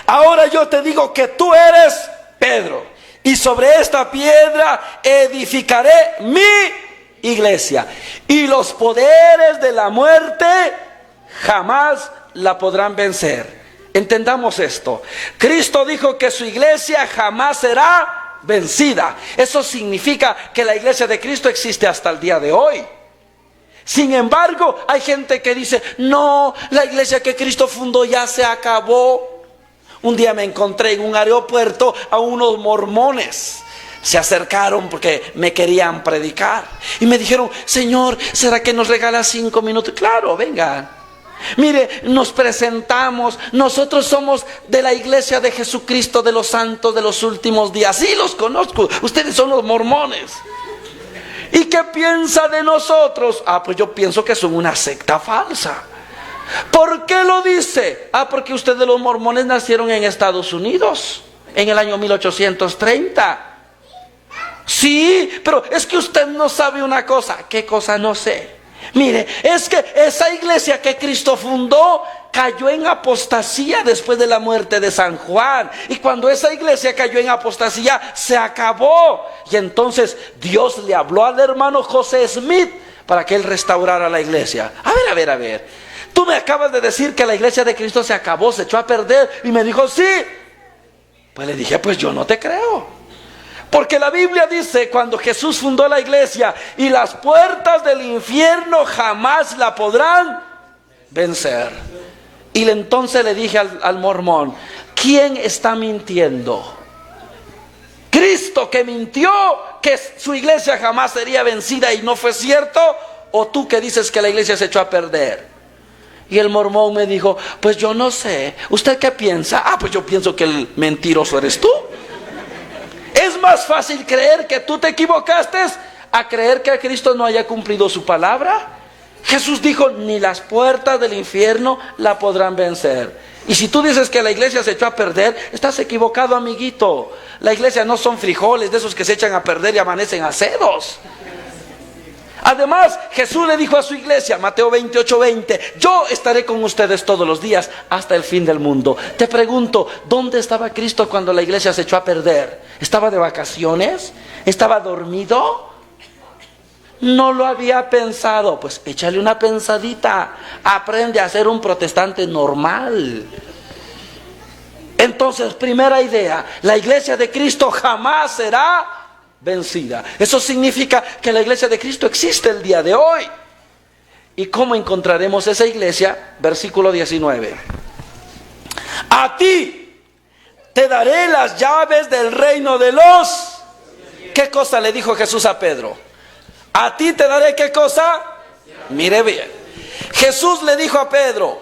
ahora yo te digo que tú eres Pedro, y sobre esta piedra edificaré mi iglesia, y los poderes de la muerte jamás la podrán vencer. Entendamos esto. Cristo dijo que su iglesia jamás será vencida. Eso significa que la iglesia de Cristo existe hasta el día de hoy. Sin embargo, hay gente que dice, no, la iglesia que Cristo fundó ya se acabó. Un día me encontré en un aeropuerto a unos mormones. Se acercaron porque me querían predicar. Y me dijeron, Señor, ¿será que nos regala 5 minutos? Claro, venga. Mire, nos presentamos. Nosotros somos de la iglesia de Jesucristo de los santos de los últimos días. Sí, los conozco. Ustedes son los mormones. ¿Y qué piensa de nosotros? Ah, pues yo pienso que son una secta falsa. ¿Por qué lo dice? Ah, porque ustedes los mormones nacieron en Estados Unidos en el año 1830. Sí, pero es que usted no sabe una cosa. ¿Qué cosa? No sé. Mire, es que esa iglesia que Cristo fundó cayó en apostasía después de la muerte de San Juan. Y cuando esa iglesia cayó en apostasía, se acabó. Y entonces Dios le habló al hermano José Smith para que él restaurara la iglesia. A ver. Tú me acabas de decir que la iglesia de Cristo se acabó, se echó a perder. Y me dijo, sí. Pues le dije, pues yo no te creo. Porque la Biblia dice, cuando Jesús fundó la iglesia, y las puertas del infierno jamás la podrán vencer. Y entonces le dije al mormón, ¿quién está mintiendo? ¿Cristo que mintió que su iglesia jamás sería vencida y no fue cierto? ¿O tú que dices que la iglesia se echó a perder? Y el mormón me dijo, pues yo no sé. ¿Usted qué piensa? Pues yo pienso que el mentiroso eres tú. Es más fácil creer que tú te equivocaste a creer que Cristo no haya cumplido su palabra. Jesús dijo, ni las puertas del infierno la podrán vencer. Y si tú dices que la iglesia se echó a perder, estás equivocado, amiguito. La iglesia no son frijoles de esos que se echan a perder y amanecen acedos. Además, Jesús le dijo a su iglesia, Mateo 28:20, yo estaré con ustedes todos los días hasta el fin del mundo. Te pregunto, ¿dónde estaba Cristo cuando la iglesia se echó a perder? ¿Estaba de vacaciones? ¿Estaba dormido? No lo había pensado. Pues échale una pensadita. Aprende a ser un protestante normal. Entonces, primera idea, la iglesia de Cristo jamás será vencida. Eso significa que la iglesia de Cristo existe el día de hoy. ¿Y cómo encontraremos esa iglesia? Versículo 19. A ti te daré las llaves del reino de los... ¿Qué cosa le dijo Jesús a Pedro? A ti te daré, ¿qué cosa? Mire bien. Jesús le dijo a Pedro,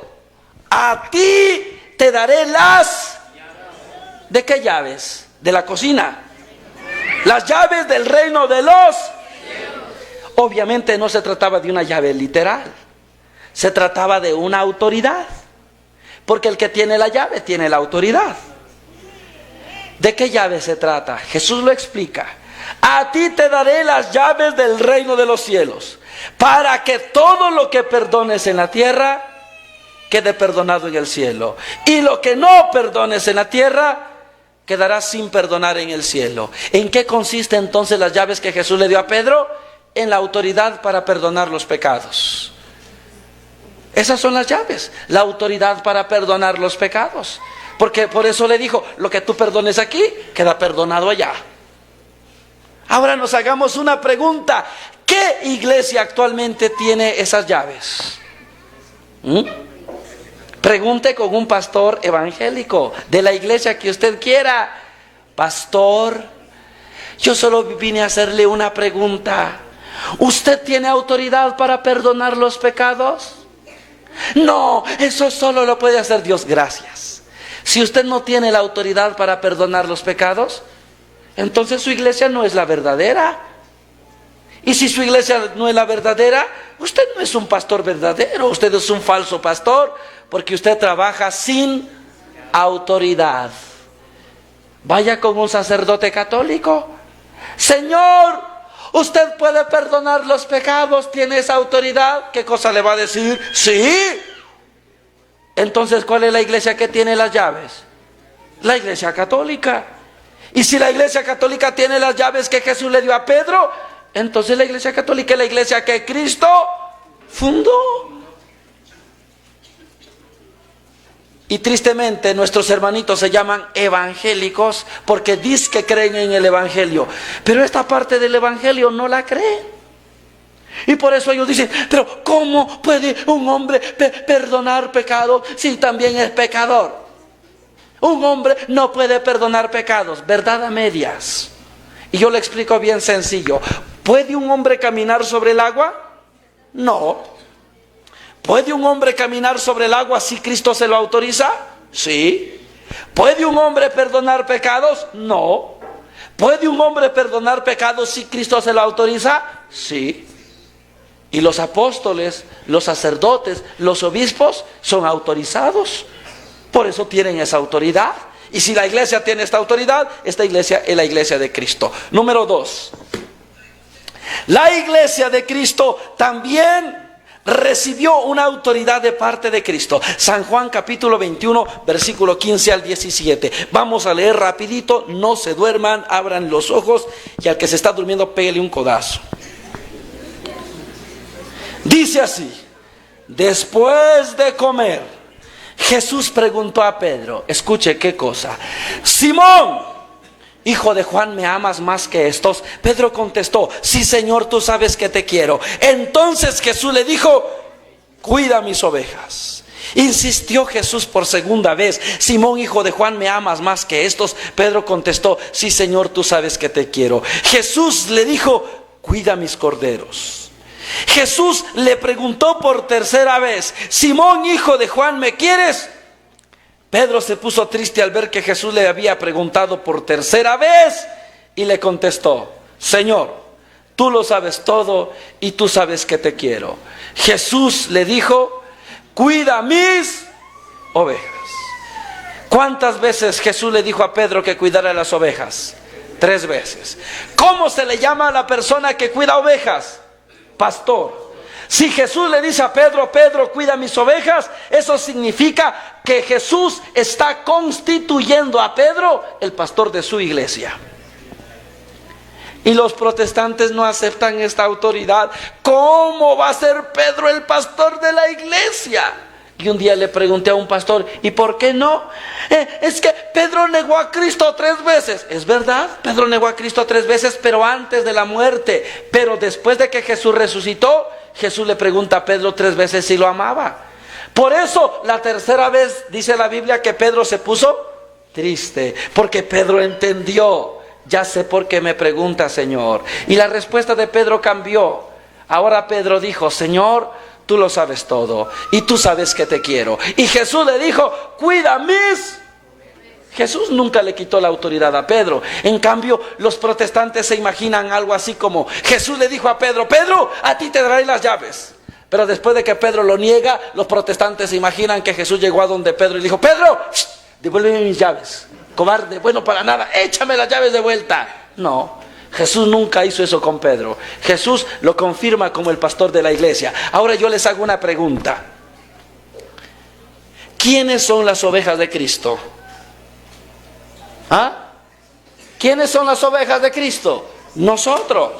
a ti te daré las... ¿De qué llaves? De la cocina. Las llaves del reino de los... Obviamente no se trataba de una llave literal. Se trataba de una autoridad. Porque el que tiene la llave tiene la autoridad. ¿De qué llave se trata? Jesús lo explica. A ti te daré las llaves del reino de los cielos, para que todo lo que perdones en la tierra quede perdonado en el cielo, y lo que no perdones en la tierra quedará sin perdonar en el cielo. ¿En qué consiste entonces las llaves que Jesús le dio a Pedro? En la autoridad para perdonar los pecados. Esas son las llaves, la autoridad para perdonar los pecados. Porque por eso le dijo, lo que tú perdones aquí, queda perdonado allá. Ahora nos hagamos una pregunta. ¿Qué iglesia actualmente tiene esas llaves? Pregunte con un pastor evangélico de la iglesia que usted quiera. Pastor, yo solo vine a hacerle una pregunta. ¿Usted tiene autoridad para perdonar los pecados? No, eso solo lo puede hacer Dios. Gracias. Si usted no tiene la autoridad para perdonar los pecados, entonces su iglesia no es la verdadera. Y si su iglesia no es la verdadera, usted no es un pastor verdadero, usted es un falso pastor, porque usted trabaja sin autoridad. Vaya con un sacerdote católico. Señor, usted puede perdonar los pecados, tiene esa autoridad. ¿Qué cosa le va a decir? Sí. Entonces, ¿cuál es la iglesia que tiene las llaves? La iglesia católica. Y si la iglesia católica tiene las llaves que Jesús le dio a Pedro, entonces la iglesia católica es la iglesia que Cristo fundó. Y tristemente nuestros hermanitos se llaman evangélicos porque dicen que creen en el evangelio, pero esta parte del evangelio no la creen. Y por eso ellos dicen, pero ¿cómo puede un hombre perdonar pecado si también es pecador? Un hombre no puede perdonar pecados, verdad a medias. Y yo le explico bien sencillo. ¿Puede un hombre caminar sobre el agua? No. ¿Puede un hombre caminar sobre el agua si Cristo se lo autoriza? Sí. ¿Puede un hombre perdonar pecados? No. ¿Puede un hombre perdonar pecados si Cristo se lo autoriza? Sí. Y los apóstoles, los sacerdotes, los obispos son autorizados. Por eso tienen esa autoridad. Y si la iglesia tiene esta autoridad, esta iglesia es la iglesia de Cristo. Número 2. La iglesia de Cristo también recibió una autoridad de parte de Cristo. San Juan capítulo 21, versículo 15 al 17. Vamos a leer rapidito, no se duerman, abran los ojos y al que se está durmiendo pégale un codazo. Dice así: después de comer, Jesús preguntó a Pedro, escuche qué cosa: Simón, hijo de Juan, ¿me amas más que estos? Pedro contestó: sí, Señor, tú sabes que te quiero. Entonces Jesús le dijo: cuida mis ovejas. Insistió Jesús por segunda vez: Simón, hijo de Juan, ¿me amas más que estos? Pedro contestó: sí, Señor, tú sabes que te quiero. Jesús le dijo: cuida mis corderos. Jesús le preguntó por tercera vez: Simón, hijo de Juan, ¿me quieres? Pedro se puso triste al ver que Jesús le había preguntado por tercera vez y le contestó: Señor, tú lo sabes todo y tú sabes que te quiero. Jesús le dijo: cuida mis ovejas. ¿Cuántas veces Jesús le dijo a Pedro que cuidara las ovejas? 3 veces. ¿Cómo se le llama a la persona que cuida ovejas? Pastor. Si Jesús le dice a Pedro: Pedro, cuida mis ovejas, eso significa que Jesús está constituyendo a Pedro el pastor de su iglesia. Y los protestantes no aceptan esta autoridad. ¿Cómo va a ser Pedro el pastor de la iglesia? Y un día le pregunté a un pastor: ¿y por qué no? Es que Pedro negó a Cristo 3 veces. Es verdad, Pedro negó a Cristo 3 veces, pero antes de la muerte. Pero después de que Jesús resucitó, Jesús le pregunta a Pedro 3 veces si lo amaba. Por eso la tercera vez dice la Biblia que Pedro se puso triste, porque Pedro entendió: ya sé por qué me pregunta, Señor. Y la respuesta de Pedro cambió. Ahora Pedro dijo: Señor, tú lo sabes todo y tú sabes que te quiero. Y Jesús le dijo: cuida mis. Jesús nunca le quitó la autoridad a Pedro. En cambio, los protestantes se imaginan algo así como: Jesús le dijo a Pedro: Pedro, a ti te daré las llaves. Pero después de que Pedro lo niega, los protestantes se imaginan que Jesús llegó a donde Pedro y le dijo: Pedro, devuélveme mis llaves. Cobarde, bueno para nada, échame las llaves de vuelta. No, Jesús nunca hizo eso con Pedro. Jesús lo confirma como el pastor de la iglesia. Ahora yo les hago una pregunta: ¿quiénes son las ovejas de Cristo? ¿Ah? ¿Quiénes son las ovejas de Cristo? Nosotros.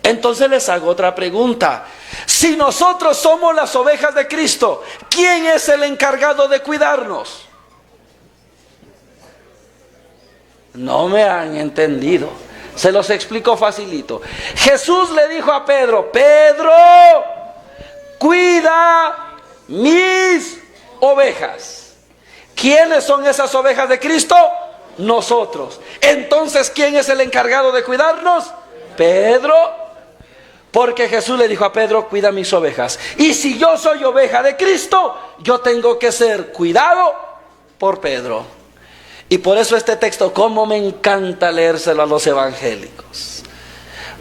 Entonces les hago otra pregunta: si nosotros somos las ovejas de Cristo, ¿quién es el encargado de cuidarnos? No me han entendido. Se los explico facilito. Jesús le dijo a Pedro: Pedro, cuida mis ovejas. ¿Quiénes son esas ovejas de Cristo? Nosotros. Entonces, ¿quién es el encargado de cuidarnos? Pedro. Porque Jesús le dijo a Pedro: cuida mis ovejas. Y si yo soy oveja de Cristo, yo tengo que ser cuidado por Pedro. Y por eso este texto, cómo me encanta leérselo a los evangélicos.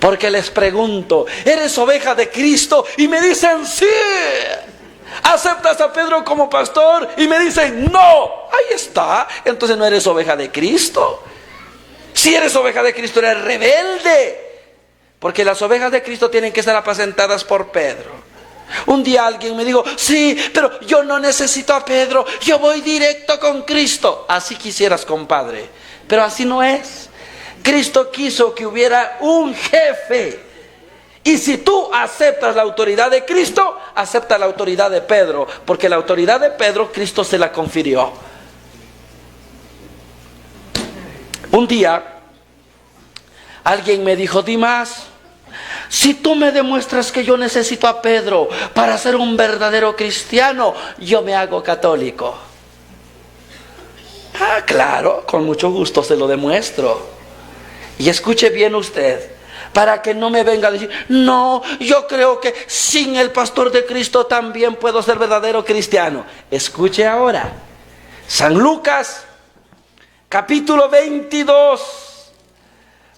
Porque les pregunto: ¿eres oveja de Cristo? Y me dicen: sí. ¿Aceptas a Pedro como pastor? Y me dicen: no. Ahí está. Entonces no eres oveja de Cristo. Si eres oveja de Cristo, eres rebelde. Porque las ovejas de Cristo tienen que ser apacentadas por Pedro. Un día alguien me dijo: sí, pero yo no necesito a Pedro, yo voy directo con Cristo. Así quisieras, compadre, pero así no es. Cristo quiso que hubiera un jefe. Y si tú aceptas la autoridad de Cristo, acepta la autoridad de Pedro, porque la autoridad de Pedro Cristo se la confirió. Un día alguien me dijo: Dimas, si tú me demuestras que yo necesito a Pedro para ser un verdadero cristiano, yo me hago católico. Ah, claro, con mucho gusto se lo demuestro. Y escuche bien usted, para que no me venga a decir: no, yo creo que sin el pastor de Cristo también puedo ser verdadero cristiano. Escuche ahora, San Lucas, capítulo 22.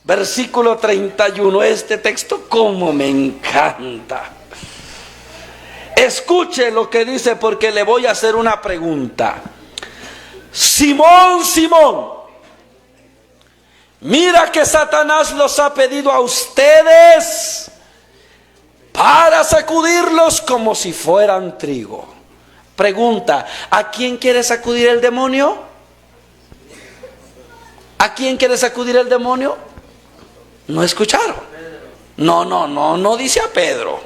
Versículo 31, este texto como me encanta. Escuche lo que dice, porque le voy a hacer una pregunta. Simón, Simón, mira que Satanás los ha pedido a ustedes para sacudirlos como si fueran trigo. Pregunta, ¿a quién quiere sacudir el demonio? ¿A quién quiere sacudir el demonio? ¿No escucharon? No dice a Pedro.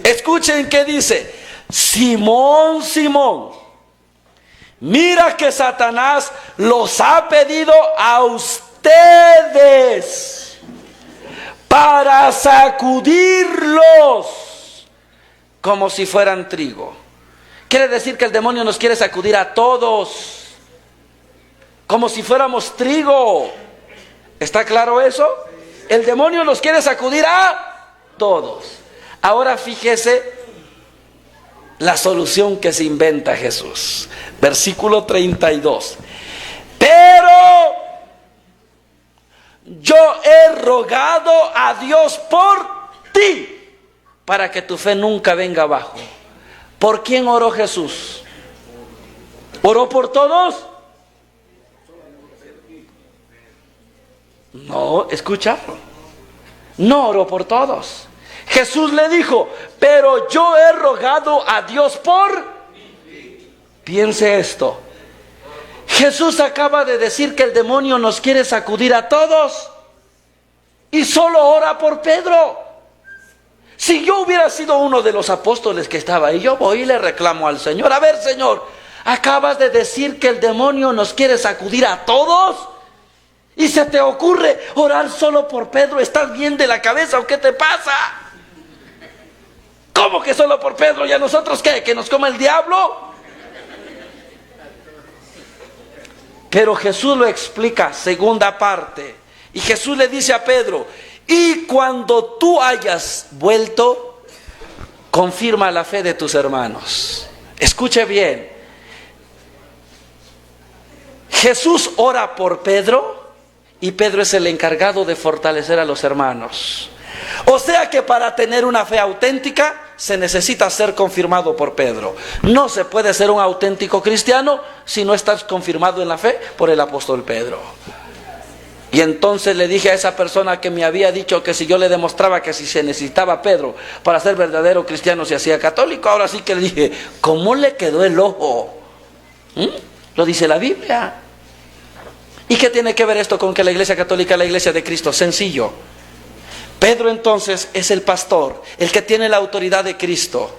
Escuchen qué dice. Simón, Simón, mira que Satanás los ha pedido a ustedes para sacudirlos como si fueran trigo. Quiere decir que el demonio nos quiere sacudir a todos como si fuéramos trigo. ¿Está claro eso? El demonio nos quiere sacudir a todos. Ahora fíjese la solución que se inventa Jesús. Versículo 32. Pero yo he rogado a Dios por ti, para que tu fe nunca venga abajo. ¿Por quién oró Jesús? ¿Oró por todos? No, escucharon. No oró por todos. Jesús le dijo, pero yo he rogado a Dios por... Piense esto. Jesús acaba de decir que el demonio nos quiere sacudir a todos y solo ora por Pedro. Si yo hubiera sido uno de los apóstoles que estaba ahí, yo voy y le reclamo al Señor. A ver, Señor, acabas de decir que el demonio nos quiere sacudir a todos y se te ocurre orar solo por Pedro. ¿Estás bien de la cabeza o qué te pasa? ¿Cómo que solo por Pedro? ¿Y a nosotros qué? ¿Que nos coma el diablo? Pero Jesús lo explica, segunda parte. Y Jesús le dice a Pedro, y cuando tú hayas vuelto, confirma la fe de tus hermanos. Escuche bien. Jesús ora por Pedro y Pedro es el encargado de fortalecer a los hermanos. O sea que para tener una fe auténtica se necesita ser confirmado por Pedro. No se puede ser un auténtico cristiano si no estás confirmado en la fe por el apóstol Pedro. Y entonces le dije a esa persona que me había dicho que si yo le demostraba que si se necesitaba Pedro para ser verdadero cristiano se hacía católico, ahora sí que le dije, ¿cómo le quedó el ojo? Lo dice la Biblia. ¿Y qué tiene que ver esto con que la iglesia católica es la iglesia de Cristo? Sencillo. Pedro entonces es el pastor, el que tiene la autoridad de Cristo.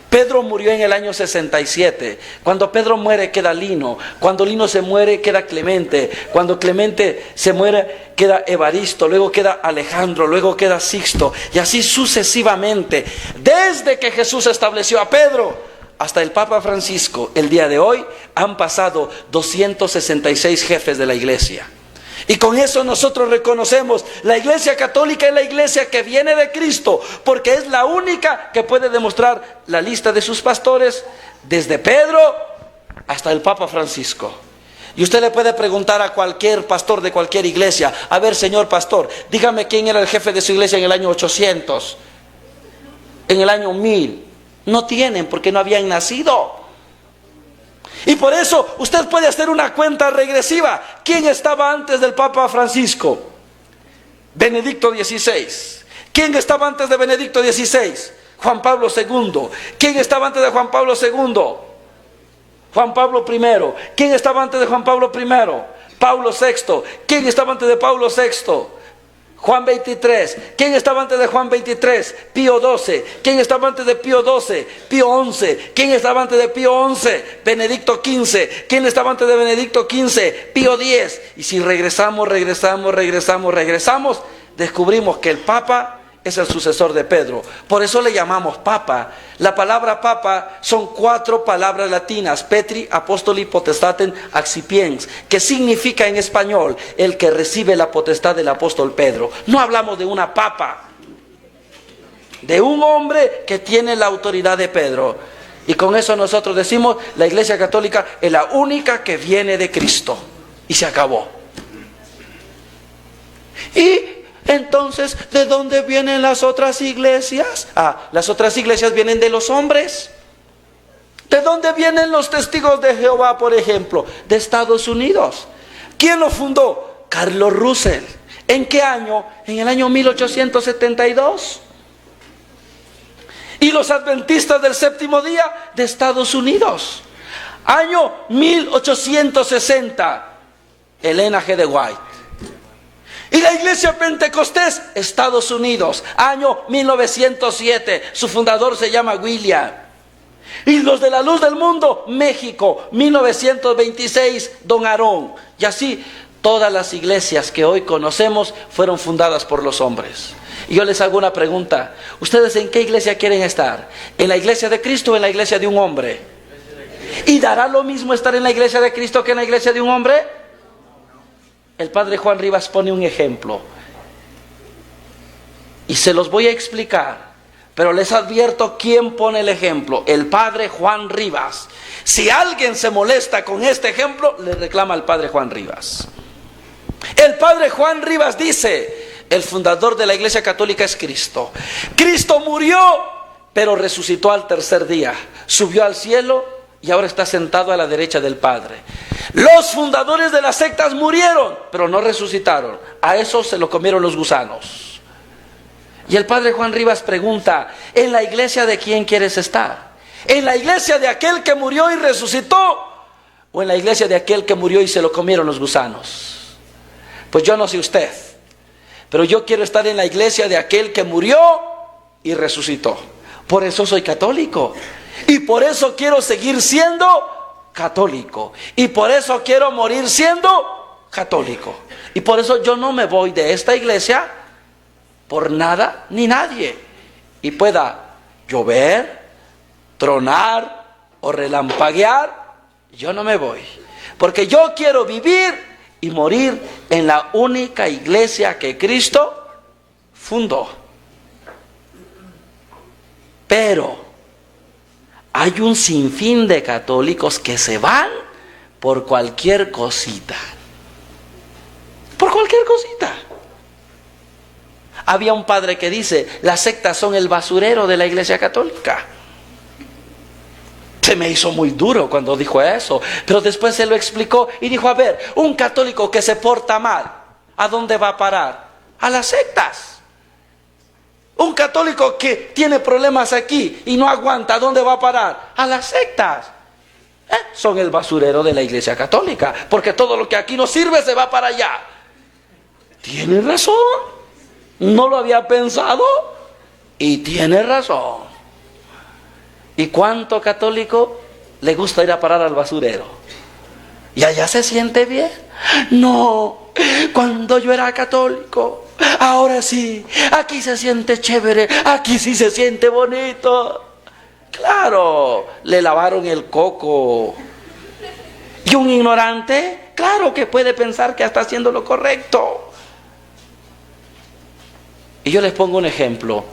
Pedro murió en el año 67. Cuando Pedro muere queda Lino. Cuando Lino se muere queda Clemente. Cuando Clemente se muere queda Evaristo. Luego queda Alejandro. Luego queda Sixto. Y así sucesivamente. Desde que Jesús estableció a Pedro hasta el Papa Francisco, el día de hoy, han pasado 266 jefes de la iglesia. Y con eso nosotros reconocemos, la iglesia católica es la iglesia que viene de Cristo, porque es la única que puede demostrar la lista de sus pastores, desde Pedro hasta el Papa Francisco. Y usted le puede preguntar a cualquier pastor de cualquier iglesia, a ver, señor pastor, dígame quién era el jefe de su iglesia en el año 800, en el año 1000. No tienen, porque no habían nacido. Y por eso usted puede hacer una cuenta regresiva. ¿Quién estaba antes del Papa Francisco? Benedicto XVI. ¿Quién estaba antes de Benedicto XVI? Juan Pablo II. ¿Quién estaba antes de Juan Pablo II? Juan Pablo I. ¿Quién estaba antes de Juan Pablo I? Pablo VI. ¿Quién estaba antes de Pablo VI? Juan 23. ¿Quién estaba antes de Juan 23? Pío 12. ¿Quién estaba antes de Pío 12? Pío 11. ¿Quién estaba antes de Pío 11? Benedicto 15. ¿Quién estaba antes de Benedicto 15? Pío 10. Y si regresamos, descubrimos que el Papa es el sucesor de Pedro. Por eso le llamamos Papa. La palabra Papa son 4 palabras latinas: Petri, Apostoli, Potestatem, Accipiens, que significa en español el que recibe la potestad del apóstol Pedro. No hablamos de una papa, de un hombre que tiene la autoridad de Pedro. Y con eso nosotros decimos, la iglesia católica es la única que viene de Cristo. Y se acabó. Y entonces, ¿de dónde vienen las otras iglesias? Las otras iglesias vienen de los hombres. ¿De dónde vienen los testigos de Jehová, por ejemplo? De Estados Unidos. ¿Quién lo fundó? Carlos Russell. ¿En qué año? En el año 1872. Y los adventistas del séptimo día de Estados Unidos. Año 1860, Elena G. de White. Y la iglesia Pentecostés, Estados Unidos, año 1907, su fundador se llama William. Y los de la Luz del Mundo, México, 1926, don Aarón. Y así, todas las iglesias que hoy conocemos fueron fundadas por los hombres. Y yo les hago una pregunta: ¿ustedes en qué iglesia quieren estar? ¿En la iglesia de Cristo o en la iglesia de un hombre? ¿Y dará lo mismo estar en la iglesia de Cristo que en la iglesia de un hombre? El padre Juan Rivas pone un ejemplo. Y se los voy a explicar. Pero les advierto quién pone el ejemplo. El padre Juan Rivas. Si alguien se molesta con este ejemplo, le reclama al padre Juan Rivas. El padre Juan Rivas dice: el fundador de la iglesia católica es Cristo. Cristo murió, pero resucitó al tercer día. Subió al cielo y ahora está sentado a la derecha del Padre. Los fundadores de las sectas murieron, pero no resucitaron. A esos se lo comieron los gusanos. Y el padre Juan Rivas pregunta: ¿en la iglesia de quién quieres estar? ¿En la iglesia de aquel que murió y resucitó? ¿O en la iglesia de aquel que murió y se lo comieron los gusanos? Pues yo no sé usted, pero yo quiero estar en la iglesia de aquel que murió y resucitó. Por eso soy católico. Y por eso quiero seguir siendo católico. Y por eso quiero morir siendo católico. Y por eso yo no me voy de esta iglesia por nada ni nadie. Y pueda llover, tronar o relampaguear, yo no me voy. Porque yo quiero vivir y morir en la única iglesia que Cristo fundó. Pero hay un sinfín de católicos que se van por cualquier cosita. Por cualquier cosita. Había un padre que dice: las sectas son el basurero de la iglesia católica. Se me hizo muy duro cuando dijo eso, pero después se lo explicó y dijo: a ver, un católico que se porta mal, ¿a dónde va a parar? A las sectas. Un católico que tiene problemas aquí y no aguanta, ¿a dónde va a parar? A las sectas. Son el basurero de la iglesia católica, porque todo lo que aquí no sirve se va para allá. Tiene razón. No lo había pensado y tiene razón. ¿Y cuánto católico le gusta ir a parar al basurero? ¿Y allá se siente bien? No, cuando yo era católico, ahora sí, aquí se siente chévere, aquí sí se siente bonito. Claro, le lavaron el coco. Y un ignorante, claro que puede pensar que está haciendo lo correcto. Y yo les pongo un ejemplo.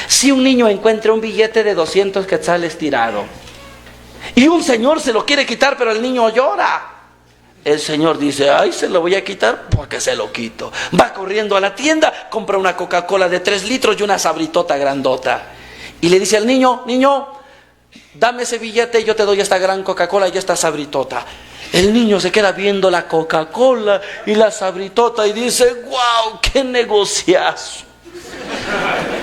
Si un niño encuentra un billete de 200 quetzales tirado y un señor se lo quiere quitar, pero el niño llora, el señor dice: ay, se lo voy a quitar porque se lo quito. Va corriendo a la tienda, compra una Coca-Cola de 3 litros y una sabritota grandota. Y le dice al niño: niño, dame ese billete y yo te doy esta gran Coca-Cola y esta sabritota. El niño se queda viendo la Coca-Cola y la sabritota y dice: ¡wow, qué negociazo!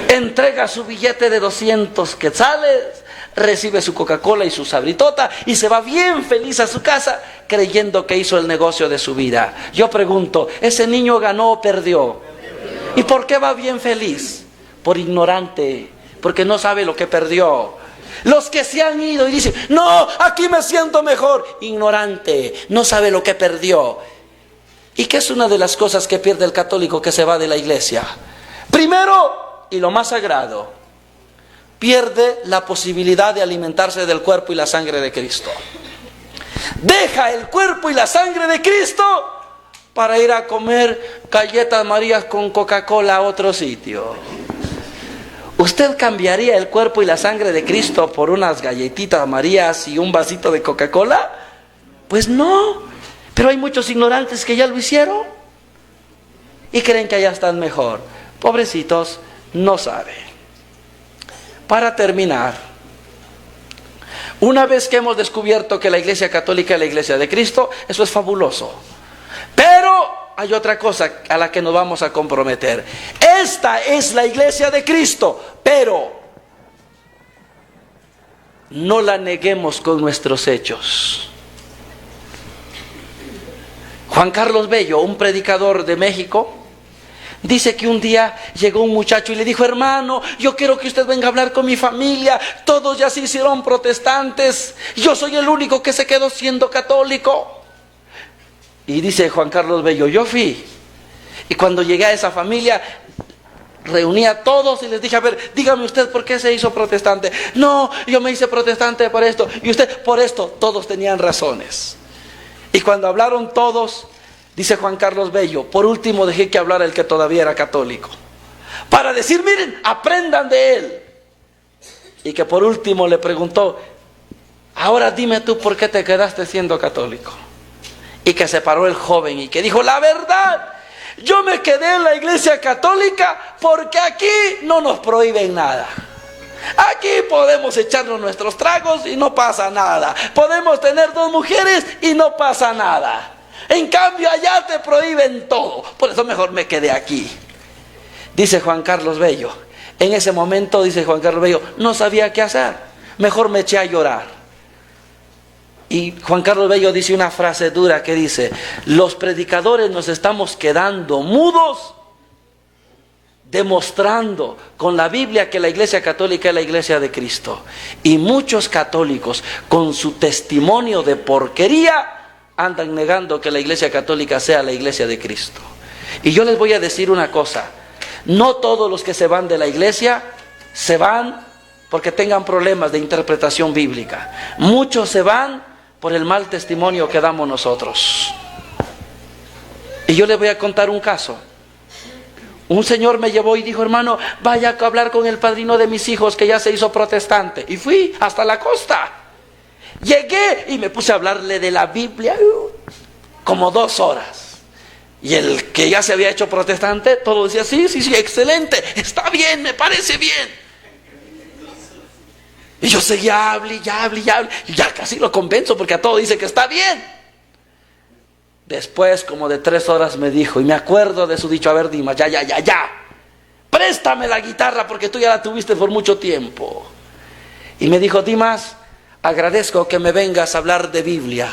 Entrega su billete de 200 quetzales, recibe su Coca-Cola y su sabritota y se va bien feliz a su casa creyendo que hizo el negocio de su vida. Yo pregunto: ¿ese niño ganó o perdió? ¿Y por qué va bien feliz? Por ignorante, porque no sabe lo que perdió. Los que se han ido y dicen: no, aquí me siento mejor. Ignorante, no sabe lo que perdió. ¿Y qué es una de las cosas que pierde el católico que se va de la iglesia? Primero, y lo más sagrado, pierde la posibilidad de alimentarse del cuerpo y la sangre de Cristo. Deja el cuerpo y la sangre de Cristo para ir a comer galletas Marías con Coca-Cola a otro sitio. ¿Usted cambiaría el cuerpo y la sangre de Cristo por unas galletitas Marías y un vasito de Coca-Cola? Pues no, pero hay muchos ignorantes que ya lo hicieron y creen que allá están mejor. Pobrecitos, no saben. Para terminar, una vez que hemos descubierto que la iglesia católica es la iglesia de Cristo, eso es fabuloso. Pero hay otra cosa a la que nos vamos a comprometer. Esta es la iglesia de Cristo, pero no la neguemos con nuestros hechos. Juan Carlos Bello, un predicador de México, dice que un día llegó un muchacho y le dijo: hermano, yo quiero que usted venga a hablar con mi familia, todos ya se hicieron protestantes, yo soy el único que se quedó siendo católico. Y dice Juan Carlos Bello: yo fui, y cuando llegué a esa familia, reuní a todos y les dije: a ver, dígame usted por qué se hizo protestante. No, yo me hice protestante por esto, y usted por esto. Todos tenían razones. Y cuando hablaron todos, dice Juan Carlos Bello: por último dejé que hablara el que todavía era católico, para decir: miren, aprendan de él. Y que por último le preguntó: ahora dime tú por qué te quedaste siendo católico. Y que se paró el joven y que dijo: la verdad, yo me quedé en la iglesia católica porque aquí no nos prohíben nada. Aquí podemos echarnos nuestros tragos y no pasa nada. Podemos tener 2 mujeres y no pasa nada. En cambio allá te prohíben todo. Por eso mejor me quedé aquí. Dice Juan Carlos Bello: en ese momento, dice Juan Carlos Bello, no sabía qué hacer. Mejor me eché a llorar. Y Juan Carlos Bello dice una frase dura que dice: los predicadores nos estamos quedando mudos, demostrando con la Biblia que la iglesia católica es la iglesia de Cristo. Y muchos católicos, con su testimonio de porquería, andan negando que la iglesia católica sea la iglesia de Cristo. Y yo les voy a decir una cosa: no todos los que se van de la iglesia se van porque tengan problemas de interpretación bíblica. Muchos se van por el mal testimonio que damos nosotros. Y yo les voy a contar un caso. Un señor me llevó y dijo: hermano, vaya a hablar con el padrino de mis hijos que ya se hizo protestante. Y fui hasta la costa. Llegué y me puse a hablarle de la Biblia como 2 horas. Y el que ya se había hecho protestante, todo decía: sí, excelente, está bien, me parece bien. Y yo seguía, hable, y ya casi lo convenzo porque a todo dice que está bien. Después como de 3 horas me dijo, y me acuerdo de su dicho: a ver, Dimas, ya, préstame la guitarra porque tú ya la tuviste por mucho tiempo. Y me dijo: Dimas, agradezco que me vengas a hablar de Biblia,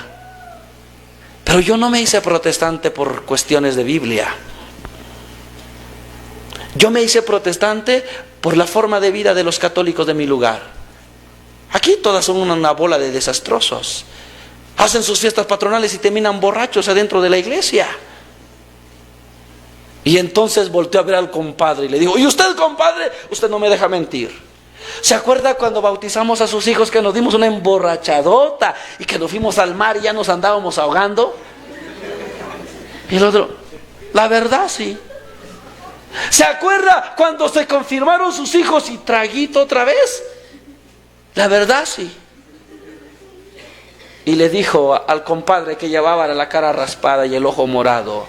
pero yo no me hice protestante por cuestiones de Biblia. Yo me hice protestante por la forma de vida de los católicos de mi lugar. Aquí todas son una bola de desastrosos. Hacen sus fiestas patronales y terminan borrachos adentro de la iglesia. Y entonces volteó a ver al compadre y le dijo: ¿y usted, compadre? Usted no me deja mentir. ¿Se acuerda cuando bautizamos a sus hijos que nos dimos una emborrachadota y que nos fuimos al mar y ya nos andábamos ahogando? Y el otro: la verdad, sí. ¿Se acuerda cuando se confirmaron sus hijos y traguito otra vez? La verdad, sí. Y le dijo al compadre que llevaba la cara raspada y el ojo morado: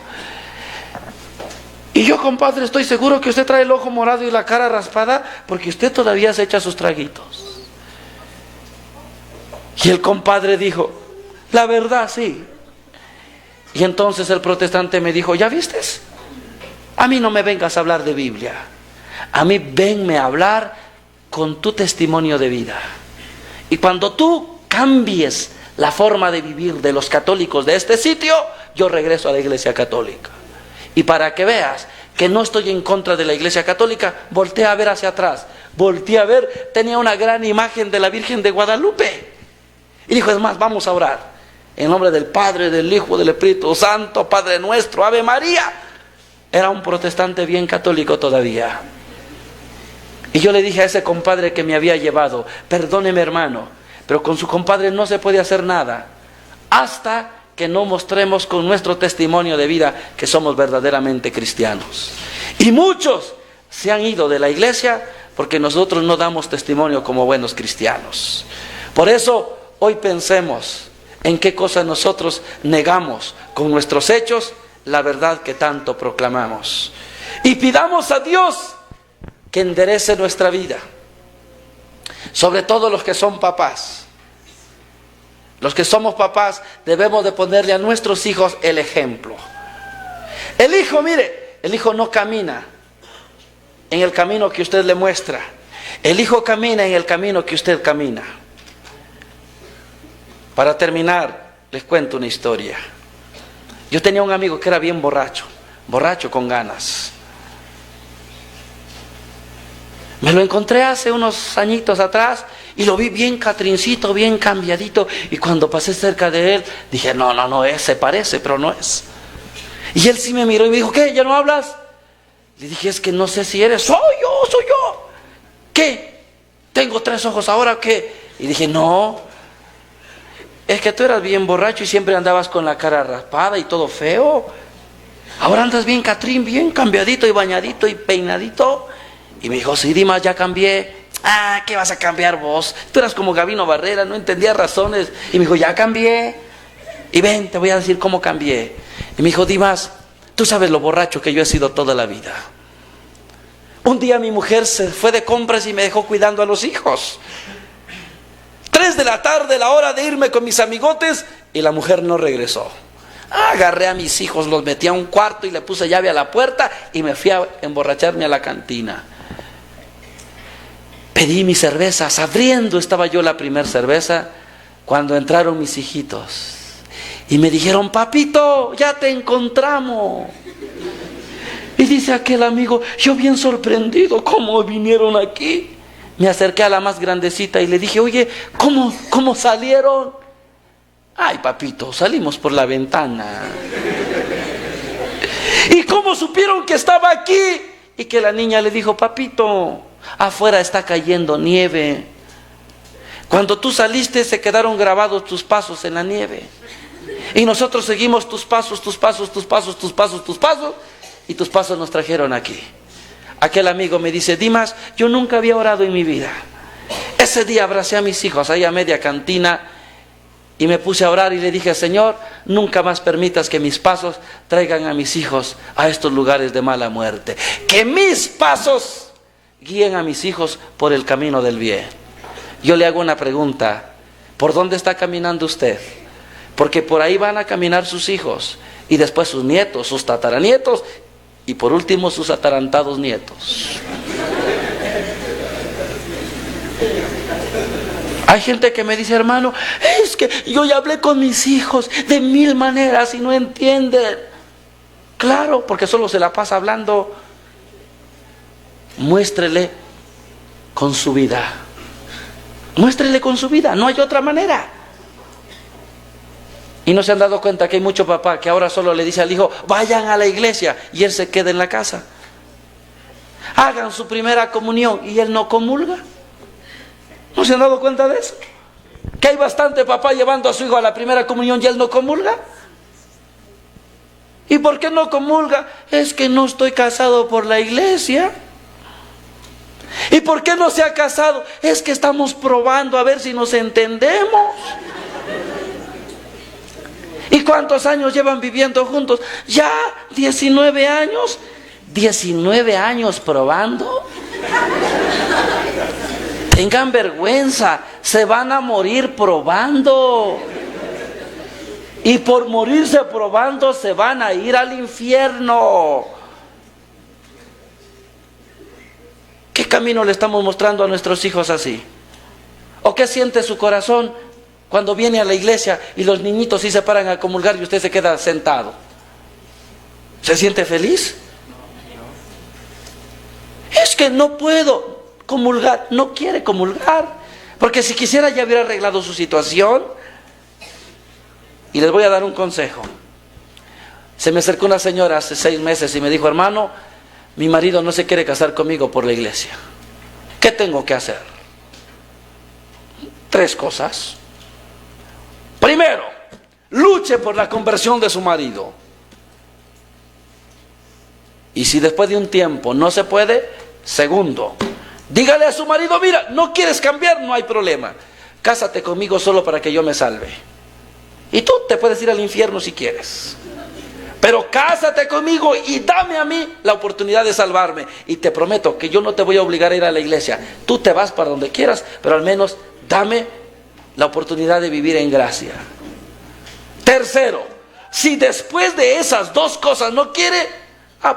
y yo, compadre, estoy seguro que usted trae el ojo morado y la cara raspada porque usted todavía se echa sus traguitos. Y el compadre dijo: la verdad, sí. Y entonces el protestante me dijo: ¿ya vistes? A mí no me vengas a hablar de Biblia. A mí venme a hablar con tu testimonio de vida. Y cuando tú cambies la forma de vivir de los católicos de este sitio, yo regreso a la iglesia católica. Y para que veas que no estoy en contra de la iglesia católica, volteé a ver hacia atrás. Volteé a ver, tenía una gran imagen de la Virgen de Guadalupe. Y dijo: es más, vamos a orar. En nombre del Padre, del Hijo, del Espíritu Santo, Padre nuestro, Ave María. Era un protestante bien católico todavía. Y yo le dije a ese compadre que me había llevado: perdóneme, hermano, pero con su compadre no se puede hacer nada hasta que no mostremos con nuestro testimonio de vida que somos verdaderamente cristianos. Y muchos se han ido de la iglesia porque nosotros no damos testimonio como buenos cristianos. Por eso hoy pensemos en qué cosas nosotros negamos con nuestros hechos la verdad que tanto proclamamos. Y pidamos a Dios que enderece nuestra vida. Sobre todo los que son papás. Los que somos papás debemos de ponerle a nuestros hijos el ejemplo. El hijo, mire, el hijo no camina en el camino que usted le muestra. El hijo camina en el camino que usted camina. Para terminar, les cuento una historia. Yo tenía un amigo que era bien borracho, borracho con ganas. Me lo encontré hace unos añitos atrás y lo vi bien catrincito, bien cambiadito. Y cuando pasé cerca de él, dije, no, se parece, pero no es. Y él sí me miró y me dijo, ¿qué? ¿Ya no hablas? Le dije, es que no sé si eres. Soy yo. ¿Qué? ¿Tengo 3 ojos ahora o qué? Y dije, no. Es que tú eras bien borracho y siempre andabas con la cara raspada y todo feo. Ahora andas bien catrín, bien cambiadito y bañadito y peinadito. Y me dijo, sí, Dimas, ya cambié. Ah, ¿qué vas a cambiar vos? Tú eras como Gabino Barrera, no entendías razones. Y me dijo, ya cambié. Y ven, te voy a decir cómo cambié. Y me dijo, Dimas, tú sabes lo borracho que yo he sido toda la vida. Un día mi mujer se fue de compras y me dejó cuidando a los hijos. 3 de la tarde, la hora de irme con mis amigotes, y la mujer no regresó. Agarré a mis hijos, los metí a un cuarto y le puse llave a la puerta y me fui a emborracharme a la cantina. Pedí mis cervezas, abriendo estaba yo la primera cerveza, cuando entraron mis hijitos y me dijeron, papito, ya te encontramos. Y dice aquel amigo, yo bien sorprendido, ¿cómo vinieron aquí? Me acerqué a la más grandecita y le dije, oye, ¿cómo salieron? Ay, papito, salimos por la ventana. ¿Y cómo supieron que estaba aquí? Y que la niña le dijo, papito, afuera está cayendo nieve. Cuando tú saliste se quedaron grabados tus pasos en la nieve. Y nosotros seguimos tus pasos, y tus pasos nos trajeron aquí. Aquel amigo me dice, Dimas, yo nunca había orado en mi vida. Ese día abracé a mis hijos ahí a media cantina y me puse a orar y le dije, Señor, nunca más permitas que mis pasos traigan a mis hijos a estos lugares de mala muerte. Que mis pasos guíen a mis hijos por el camino del bien. Yo le hago una pregunta, ¿por dónde está caminando usted? Porque por ahí van a caminar sus hijos y después sus nietos, sus tataranietos y por último sus atarantados nietos. Hay gente que me dice, hermano, es que yo ya hablé con mis hijos de 1000 maneras y no entienden. Claro, porque solo se la pasa hablando. Muéstrele con su vida. Muéstrele con su vida, no hay otra manera. Y no se han dado cuenta que hay mucho papá que ahora solo le dice al hijo, vayan a la iglesia, y él se queda en la casa. Hagan su primera comunión y él no comulga. ¿No se han dado cuenta de eso? Que hay bastante papá llevando a su hijo a la primera comunión y él no comulga. ¿Y por qué no comulga? Es que no estoy casado por la iglesia. ¿Y por qué no se ha casado? Es que estamos probando a ver si nos entendemos. ¿Y cuántos años llevan viviendo juntos? Ya 19 años. 19 años probando. Tengan vergüenza, se van a morir probando. Y por morirse probando se van a ir al infierno. ¿Qué camino le estamos mostrando a nuestros hijos así? ¿O qué siente su corazón cuando viene a la iglesia y los niñitos sí se paran a comulgar y usted se queda sentado? ¿Se siente feliz? Es que no puedo comulgar, no quiere comulgar, porque si quisiera ya hubiera arreglado su situación. Y les voy a dar un consejo. Se me acercó una señora hace 6 meses y me dijo, hermano, mi marido no se quiere casar conmigo por la iglesia. ¿Qué tengo que hacer? 3 cosas. Primero, luche por la conversión de su marido. Y si después de un tiempo no se puede, segundo, dígale a su marido, mira, no quieres cambiar, no hay problema. Cásate conmigo solo para que yo me salve. Y tú te puedes ir al infierno si quieres. Pero cásate conmigo y dame a mí la oportunidad de salvarme. Y te prometo que yo no te voy a obligar a ir a la iglesia. Tú te vas para donde quieras, pero al menos dame la oportunidad de vivir en gracia. Tercero, si después de esas 2 cosas no quiere,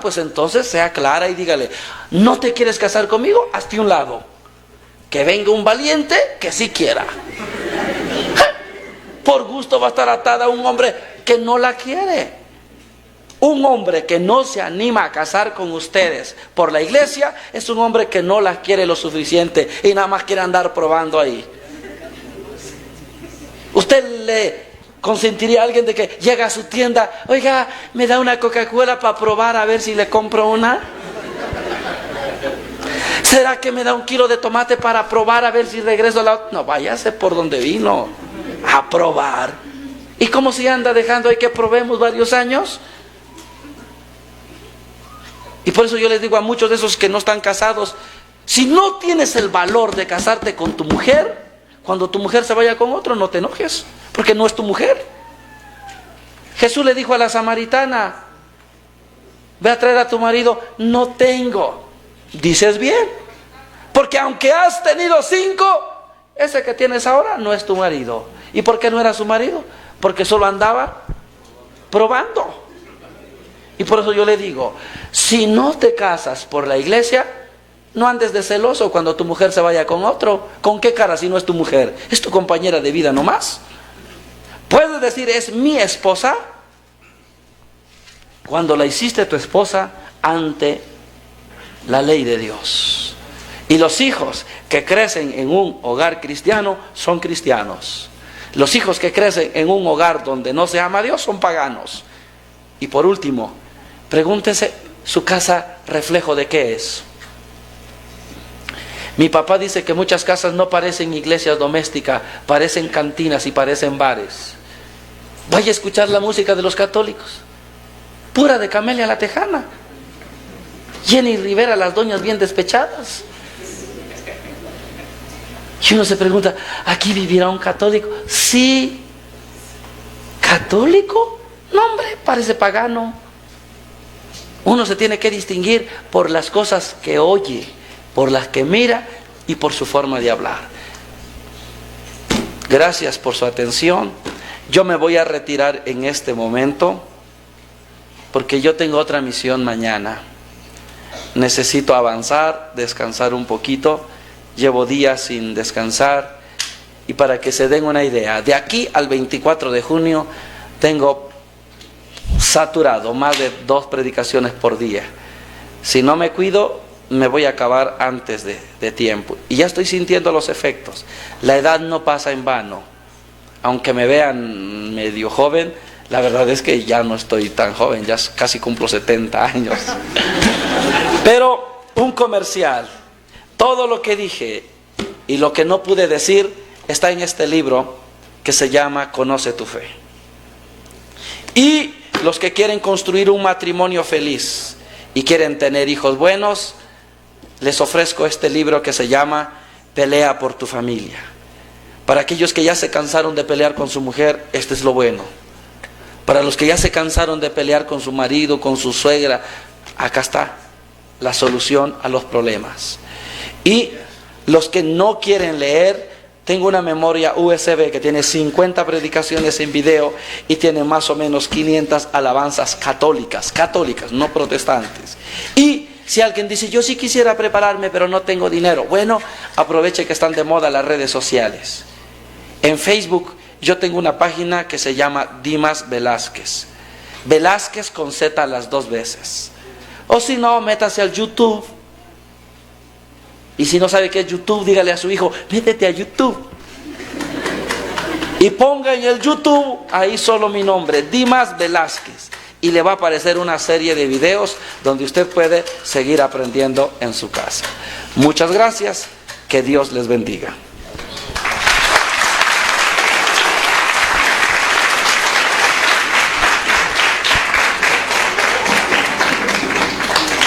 pues entonces sea clara y dígale, ¿no te quieres casar conmigo? Hazte un lado. Que venga un valiente que sí quiera. por gusto va a estar atada a un hombre que no la quiere. Un hombre que no se anima a casar con ustedes por la iglesia es un hombre que no la quiere lo suficiente y nada más quiere andar probando ahí. ¿Usted le consentiría a alguien de que llega a su tienda, oiga, me da una Coca-Cola para probar a ver si le compro una? ¿Será que me da 1 kilo de tomate para probar a ver si regreso a la... No, váyase por donde vino, a probar. ¿Y cómo se anda dejando ahí que probemos varios años? Y por eso yo les digo a muchos de esos que no están casados, si no tienes el valor de casarte con tu mujer, cuando tu mujer se vaya con otro, no te enojes, porque no es tu mujer. Jesús le dijo a la samaritana, ve a traer a tu marido. No tengo. Dices bien, porque aunque has tenido 5, ese que tienes ahora no es tu marido. ¿Y por qué no era su marido? Porque solo andaba probando. Y por eso yo le digo, si no te casas por la iglesia, no andes de celoso cuando tu mujer se vaya con otro. ¿Con qué cara si no es tu mujer? Es tu compañera de vida nomás. Puedes decir, es mi esposa, cuando la hiciste tu esposa ante la ley de Dios. Y los hijos que crecen en un hogar cristiano son cristianos. Los hijos que crecen en un hogar donde no se ama a Dios son paganos. Y por último, pregúntese, ¿su casa reflejo de qué es? Mi papá dice que muchas casas no parecen iglesias domésticas, parecen cantinas y parecen bares. Vaya a escuchar la música de los católicos, pura de Camelia la Tejana, Jenny Rivera, las doñas bien despechadas. Y uno se pregunta, ¿aquí vivirá un católico? Sí. ¿Católico? No, hombre, parece pagano. Uno se tiene que distinguir por las cosas que oye, por las que mira y por su forma de hablar. Gracias por su atención. Yo me voy a retirar en este momento porque yo tengo otra misión mañana. Necesito avanzar, descansar un poquito. Llevo días sin descansar. Y para que se den una idea, de aquí al 24 de junio tengo saturado más de 2 predicaciones por día. Si no me cuido, me voy a acabar antes de tiempo. Y ya estoy sintiendo los efectos. La edad no pasa en vano. Aunque me vean medio joven, la verdad es que ya no estoy tan joven, ya casi cumplo 70 años. Pero un comercial. Todo lo que dije y lo que no pude decir está en este libro que se llama Conoce tu fe. Y los que quieren construir un matrimonio feliz y quieren tener hijos buenos, les ofrezco este libro que se llama Pelea por tu familia. Para aquellos que ya se cansaron de pelear con su mujer, este es lo bueno. Para los que ya se cansaron de pelear con su marido, con su suegra, acá está la solución a los problemas. Y los que no quieren leer, tengo una memoria USB que tiene 50 predicaciones en video y tiene más o menos 500 alabanzas católicas, no protestantes. Y si alguien dice, yo sí quisiera prepararme pero no tengo dinero, bueno, aproveche que están de moda las redes sociales. En Facebook yo tengo una página que se llama Dimas Velázquez. Velázquez con Z las 2 veces. O si no, métase al YouTube. Y si no sabe qué es YouTube, dígale a su hijo, métete a YouTube. Y ponga en el YouTube, ahí solo mi nombre, Dimas Velázquez. Y le va a aparecer una serie de videos donde usted puede seguir aprendiendo en su casa. Muchas gracias, que Dios les bendiga.